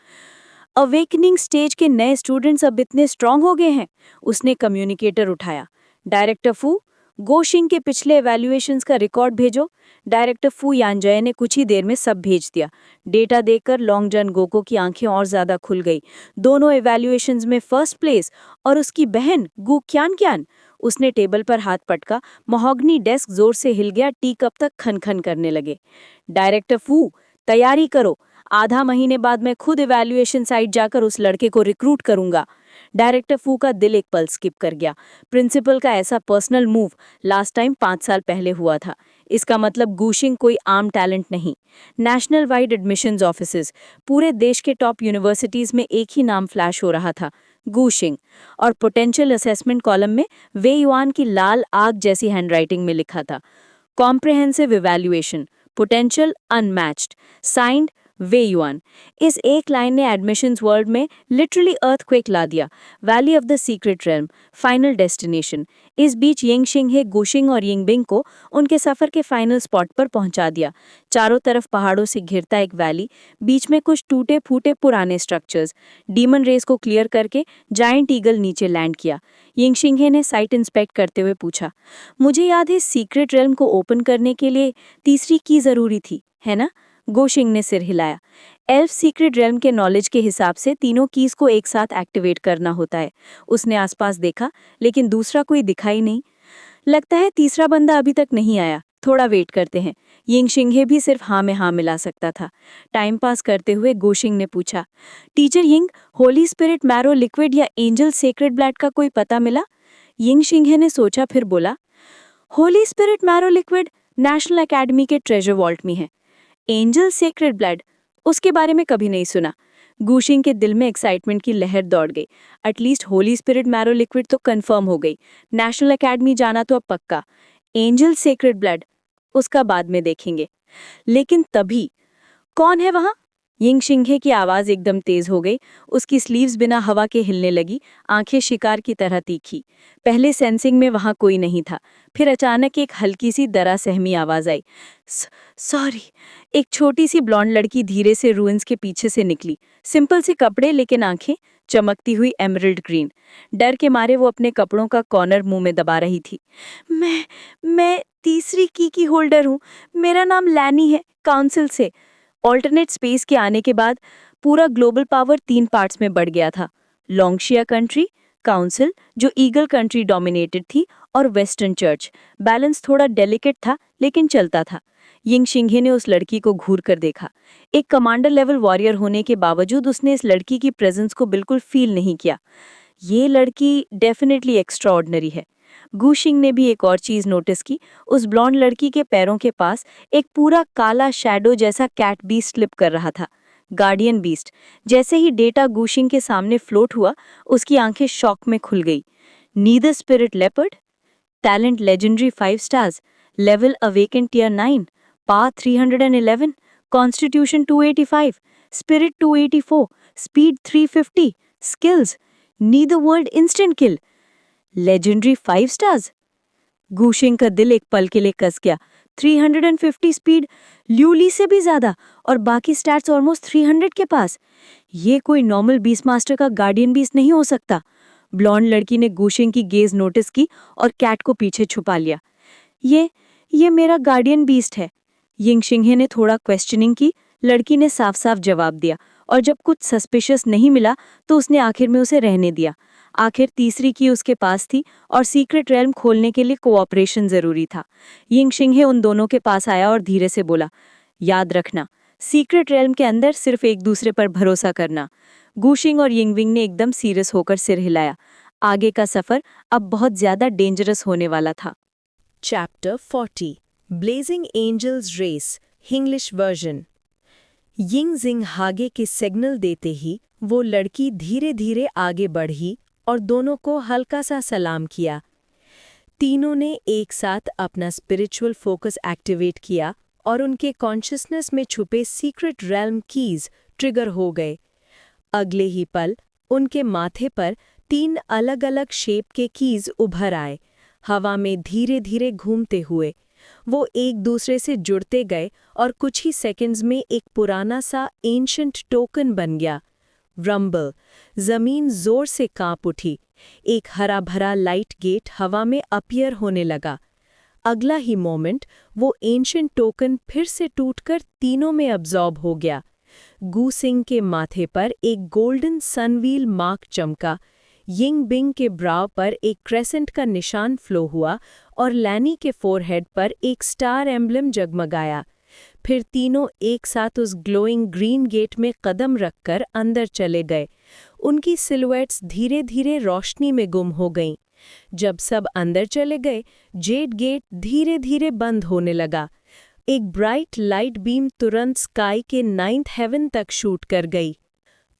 अवेकनिंग स्टेज के नए स्टूडेंट्स अब इतने स्ट्रांग हो गए हैं। उसने कम्युनिकेटर उठाया। डायरेक्टर फू, गोशिंग के पिछले एवैल्यूएशंस का रिकॉर्ड भेजो। डायरेक्टर फू यानजय ने कुछ ही देर में सब भेज दिया। डेटा देखकर लॉन्ग जन गोको की आंखें और ज्यादा खुल गई। दोनों एवैल्यूएशंस में फर्स्ट प्लेस, और उसकी बहन गु क्यान। उसने टेबल पर हाथ पटका, महोगनी डेस्क जोर से हिल गया, टी कप तक खन-खन करने लगे। डायरेक्टर फू, तैयारी करो, आधा महीने बाद मैं खुद इवैल्यूएशन साइट जाकर उस लड़के को रिक्रूट करूंगा। डायरेक्टर फू का दिल एक पल स्किप कर गया। प्रिंसिपल का ऐसा पर्सनल मूव लास्ट टाइम 5 साल पहले हुआ था। इसका मतलब गूशिंग कोई आम टैलेंट नहीं। नेशनल वाइड एडमिशंस ऑफिसेज, पूरे देश के टॉप यूनिवर्सिटीज में एक ही नाम फ्लैश हो रहा था, गूशिंग। और पोटेंशियल असेसमेंट कॉलम में वे युआन की लाल आग जैसी हैंडराइटिंग में लिखा था, comprehensive evaluation, potential unmatched, signed वे युआन। इस एक लाइन ने एडमिशंस वर्ल्ड में लिटरली अर्थक्वेक ला दिया। Valley of the secret realm, final destination. इस बीच यिंगशिंहे गूशिंग और यिंगबिंग को उनके सफर के फाइनल स्पॉट पर पहुंचा दिया। चारों तरफ पहाड़ों से घिरता एक वैली, बीच में कुछ टूटे फूटे पुराने स्ट्रक्चर्स। डीमन रेस को क्लियर करके जायंट ईगल नीचे लैंड किया। यिंगशिंहे ने साइट इंस्पेक्ट करते हुए पूछा, मुझे याद है सीक्रेट रेल्म को ओपन करने के लिए तीसरी की जरूरी थी, है ना? गोशिंग ने सिर हिलाया। एल्फ सीक्रेट रेल्म के नॉलेज के हिसाब से तीनों कीज को एक साथ एक्टिवेट करना होता है। उसने आसपास देखा, लेकिन दूसरा कोई दिखाई नहीं। लगता है तीसरा बंदा अभी तक नहीं आया, थोड़ा वेट करते हैं। यिंगशिंहे भी सिर्फ हाँ में हाँ मिला सकता था। टाइम पास करते हुए गोशिंग ने पूछा, teacher Ying, Holi spirit marrow liquid या एंजल सेक्रेट ब्लड का कोई पता मिला? यिंगशिंहे ने सोचा, फिर बोला, Holi spirit marrow liquid national academy के ट्रेजर वॉल्ट में है। एंजल सेक्रेट ब्लड, उसके बारे में कभी नहीं सुना। गूशिंग के दिल में एक्साइटमेंट की लहर दौड़ गई। At least Holi spirit marrow liquid तो कंफर्म हो गई। नेशनल एकेडमी जाना तो अब पक्का। एंजल सेक्रेट ब्लड, उसका बाद में देखेंगे। लेकिन तभी, कौन है वहां? यिंगशिंहे की आवाज एकदम तेज हो गई। उसकी स्लीव्स बिना हवा के हिलने लगी, आंखें शिकार की तरह तीखी। पहले सेंसिंग में वहां कोई नहीं था, फिर अचानक एक हल्की सी दरा सहमी आवाज आई, सॉरी। एक छोटी सी ब्लॉन्ड लड़की धीरे से रूइंस के पीछे से निकली। सिंपल से कपड़े, लेकिन आंखें चमकती हुई एमरल्ड ग्रीन। डर के मारे वो अपने कपड़ों का कॉर्नर मुंह में दबा रही थी। मैं तीसरी की होल्डर हूँ। मेरा नाम लैनी है, काउंसिल से। ऑल्टरनेट स्पेस के आने के बाद पूरा ग्लोबल पावर 3 पार्ट्स में बढ़ गया था। लॉन्गशिया कंट्री, काउंसिल जो ईगल कंट्री डोमिनेटेड थी, और वेस्टर्न चर्च। बैलेंस थोड़ा डेलिकेट था, लेकिन चलता था। यिंगशिंहे ने उस लड़की को घूर कर देखा। एक कमांडर लेवल वॉरियर होने के बावजूद उसने इस लड़की की प्रेजेंस को बिल्कुल फील नहीं किया। ये लड़की डेफिनेटली एक्स्ट्राऑर्डिनरी है। गूशिंग ने भी एक और चीज नोटिस की। उस ब्लॉन्ड लड़की के पैरों के पास एक पूरा काला शैडो जैसा कैट बीस्ट स्लिप कर रहा था, गार्डियन बीस्ट। जैसे ही डेटा गूशिंग के सामने फ्लोट हुआ, उसकी आंखें शॉक में खुल गई। Nether spirit leopard, talent legendary 5 stars, level awakened tier 9, power 311, constitution 285, spirit 284, speed 350, skills nether world instant kill, legendary 5 stars. गूशिंग का दिल एक पल के लिए कस गया। 350 स्पीड, ल्यूली से भी ज्यादा, और बाकी स्टैट्स ऑलमोस्ट 300 के पास। ये कोई नॉर्मल बीस्ट मास्टर का गार्डियन बीस्ट नहीं हो सकता। ब्लॉन्ड लड़की ने गूशिंग की गेज नोटिस की और कैट को पीछे छुपा लिया। ये मेरा गार्डियन बीस्ट है। यिंगशिंहे ने थोड़ा क्वेश्चनिंग की। लड़की ने साफ साफ जवाब दिया, और जब कुछ सस्पिशियस नहीं मिला तो उसने आखिर में उसे रहने दिया। आखिर तीसरी की उसके पास थी, और सीक्रेट रेल्म खोलने के लिए कोऑपरेशन जरूरी था। यिंगशिंहे उन दोनों के पास आया और धीरे से बोला, याद रखना, सीक्रेट रेल्म के अंदर सिर्फ एक दूसरे पर भरोसा करना। गूशिंग और यिंगबिंग ने एकदम सीरियस होकर सिर हिलाया। आगे का सफर अब बहुत ज्यादा डेंजरस होने वाला था। Chapter 40 blazing angels race English version. यिंग जिंग हागे के सिग्नल देते ही वो लड़की धीरे धीरे आगे बढ़ी और दोनों को हल्का सा सलाम किया। तीनों ने एक साथ अपना स्पिरिचुअल फोकस एक्टिवेट किया और उनके कॉन्शियसनेस में छुपे सीक्रेट रेल्म कीज ट्रिगर हो गए। अगले ही पल उनके माथे पर 3 अलग-अलग शेप के कीज उभर आए, हवा में धीरे धीरे घूमते हुए। वो एक दूसरे से जुड़ते गए और कुछ ही सेकंड्स में एक पुराना सा एंशंट टोकन बन गया। रंबल, जमीन जोर से कांप उठी। एक हरा भरा लाइट गेट हवा में अपीयर होने लगा। अगला ही मोमेंट वो एंशंट टोकन फिर से टूटकर तीनों में अब्जॉर्ब हो गया। गूसिंग के माथे पर एक गोल्डन सनवील मार्क चमका, यिंगबिंग के ब्राव पर एक क्रेसेंट का निशान फ्लो हुआ और लैनी के फोरहेड पर एक स्टार एम्ब्लम जगमगाया। फिर तीनों एक साथ उस ग्लोइंग ग्रीन गेट में कदम रखकर अंदर चले गए। उनकी सिलुएट्स धीरे धीरे रोशनी में गुम हो गईं। जब सब अंदर चले गए, जेड गेट धीरे धीरे बंद होने लगा। एक ब्राइट लाइट बीम तुरंत स्काई के 9th हेवन तक शूट कर गई।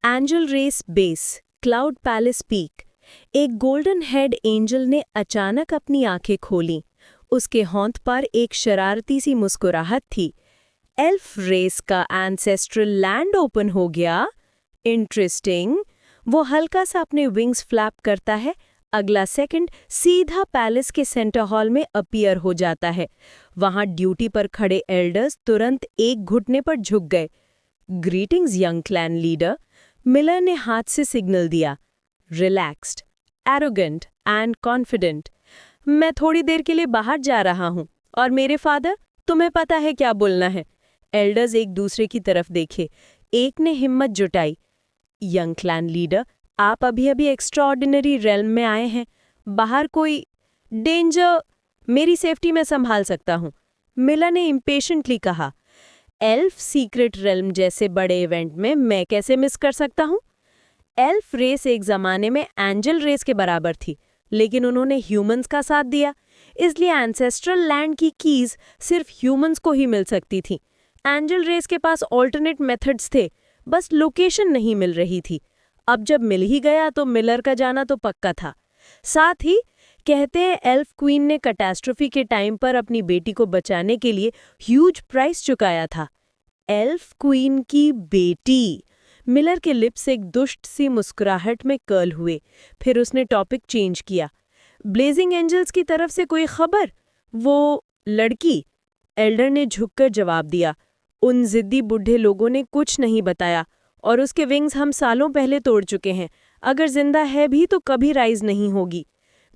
Angel race base, cloud palace peak. एक गोल्डन हेड एंजल ने अचानक अपनी आंखें खोलीं। उसके होंठ पर एक शरारती सी मुस्कुराहट थी। एल्फ रेस का एंसेस्ट्रल लैंड ओपन हो गया। इंटरेस्टिंग। वो हल्का सा अपने विंग्स फ्लैप करता है, अगला सेकंड सीधा पैलेस के सेंटर हॉल में अपीयर हो जाता है। वहां ड्यूटी पर खड़े एल्डर्स तुरंत एक घुटने पर झुक गए। Greetings young clan leader, Miller ने हाथ से सिग्नल दिया। Relaxed, arrogant and confident. मैं थोड़ी देर के लिए बाहर जा रहा हूं और मेरे फादर, तुम्हें पता है क्या बोलना है। एल्डर्स एक दूसरे की तरफ देखे। एक ने हिम्मत जुटाई। यंग क्लैन लीडर, आप अभी-अभी एक्स्ट्राऑर्डिनरी रेल्म में आए हैं। बाहर कोई डेंजर, मेरी सेफ्टी मैं संभाल सकता हूं। मिलर ने इम्पेशेंटली कहा। एल्फ सीक्रेट रेल्म जैसे बड़े इवेंट में मैं कैसे मिस कर सकता हूं? एल्फ रेस एक जमाने में एंजल रेस के बराबर थी, लेकिन उन्होंने ह्यूमंस का साथ दिया, इसलिए एंसेस्ट्रल लैंड की कीज सिर्फ ह्यूमंस को ही मिल सकती थी। एंजल रेस के पास ऑल्टरनेट मेथड्स थे, बस लोकेशन नहीं मिल रही थी। अब जब मिल ही गया तो मिलर का जाना तो पक्का था। साथ ही कहते हैं एल्फ क्वीन ने कैटास्ट्रोफी के टाइम पर अपनी बेटी को बचाने के लिए ह्यूज प्राइस चुकाया था। एल्फ क्वीन की बेटी। मिलर के लिप्स एक दुष्ट सी मुस्कुराहट में कर्ल हुए। फिर उसने टॉपिक चेंज किया। ब्लेजिंग एंजल्स की तरफ से कोई खबर? वो लड़की? एल्डर ने झुककर जवाब दिया। उन जिद्दी बूढ़े लोगों ने कुछ नहीं बताया और उसके विंग्स हम सालों पहले तोड़ चुके हैं। अगर जिंदा है भी तो कभी राइज नहीं होगी।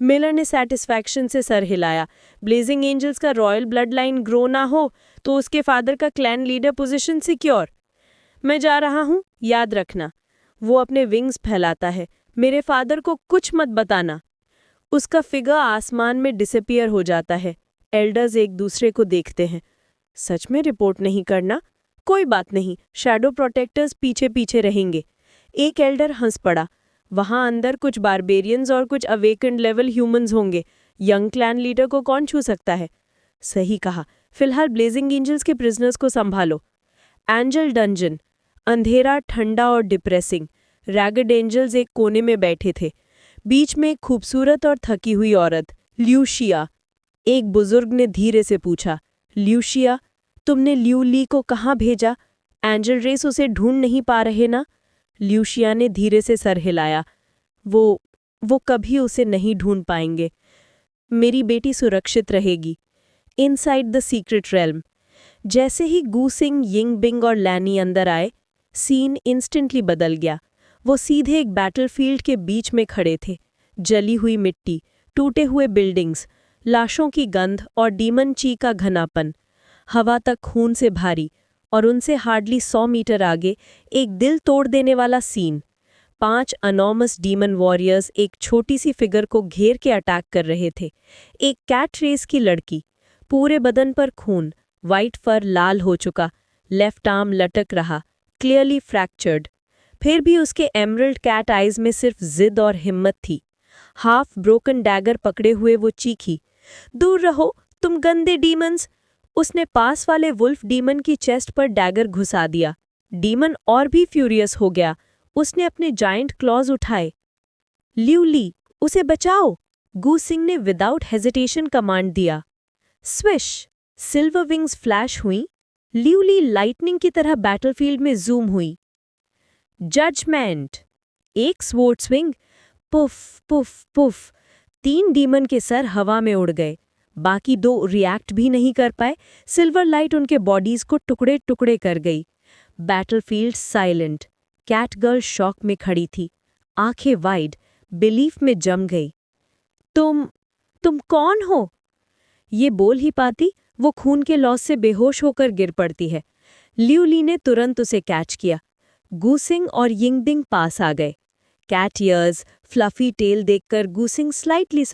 मिलर ने सैटिस्फैक्शन से सर हिलाया। ब्लेजिंग एंजल्स का रॉयल ब्लड लाइन ग्रो ना हो तो उसके फादर का क्लैन लीडर पोजीशन सिक्योर। मैं जा रहा हूँ, याद रखना। वो अपने विंग्स फैलाता है। मेरे फादर को कुछ मत बताना। उसका फिगर आसमान में डिसअपीयर हो जाता है। एल्डर्स एक दूसरे को देखते हैं। सच में रिपोर्ट नहीं करना? कोई बात नहीं, शैडो प्रोटेक्टर्स पीछे पीछे रहेंगे। एक एल्डर हंस पड़ा। वहां अंदर कुछ बारबेरियंस और कुछ अवेकेंड लेवल ह्यूमंस होंगे। यंग क्लैन लीडर को कौन छू सकता है? सही कहा। फिलहाल ब्लेजिंग एंजल्स के प्रिजनर्स को संभालो। Angel dungeon. अंधेरा, ठंडा और डिप्रेसिंग। रैगड एंजल्स एक कोने में बैठे थे। बीच में एक खूबसूरत और थकी हुई औरत, ल्यूशिया। एक बुजुर्ग ने धीरे से पूछा, ल्यूशिया, तुमने ल्यू ली को कहाँ भेजा? एंजल रेस उसे ढूंढ नहीं पा रहे ना? ल्यूशिया ने धीरे से सर हिलाया। वो कभी उसे नहीं ढूंढ पाएंगे। मेरी बेटी सुरक्षित रहेगी इनसाइड द सीक्रेट रेल्म। जैसे ही गूसिंग, यिंगबिंग और लैनी अंदर आए, सीन इंस्टेंटली बदल गया। वो सीधे एक बैटलफील्ड के बीच में खड़े थे। जली हुई मिट्टी, टूटे हुए बिल्डिंग्स, लाशों की गंध और डीमन ची का घनापन। हवा तक खून से भारी और उनसे हार्डली 100 मीटर आगे एक दिल तोड़ देने वाला सीन। 5 अनॉर्मस डीमन वॉरियर्स एक छोटी सी फिगर को घेर के अटैक कर रहे थे। एक कैट रेस की लड़की, पूरे बदन पर खून, वाइट फर लाल हो चुका, लेफ्ट आर्म लटक रहा, क्लियरली फ्रैक्चर्ड। फिर भी उसके एमरल्ड कैट आइज में सिर्फ जिद और हिम्मत थी। हाफ ब्रोकन डैगर पकड़े हुए वो चीखी, दूर रहो तुम गंदे डीमंस। उसने पास वाले वुल्फ डीमन की चेस्ट पर डैगर घुसा दिया। डीमन और भी फ्यूरियस हो गया। उसने अपने जायंट क्लॉज उठाए। ल्यूली, उसे बचाओ, गूस सिंह ने विदाउट हेजिटेशन कमांड दिया। स्विश, सिल्वर विंग्स फ्लैश हुई। ल्यूली लाइटनिंग की तरह बैटलफील्ड में जूम हुई। जजमेंट, एक sword swing, puff puff puff, 3 demon के सर हवा में उड़ गए। बाकी 2 रिएक्ट भी नहीं कर पाए। सिल्वर लाइट उनके बॉडीज को टुकड़े टुकड़े कर गई। Battlefield silent. Cat girl shock में खड़ी थी, आंखें वाइड, बिलीफ में जम गई। तुम कौन हो? ये बोल ही पाती, वो खून के लॉस से बेहोश होकर गिर पड़ती है। ल्यूली ने तुरंत उसे कैच किया। गूसिंग और यिंगबिंग पास आ गए। कैट ईयर्स, फ्लफी टेल देखकर गूसिंग स्लाइटली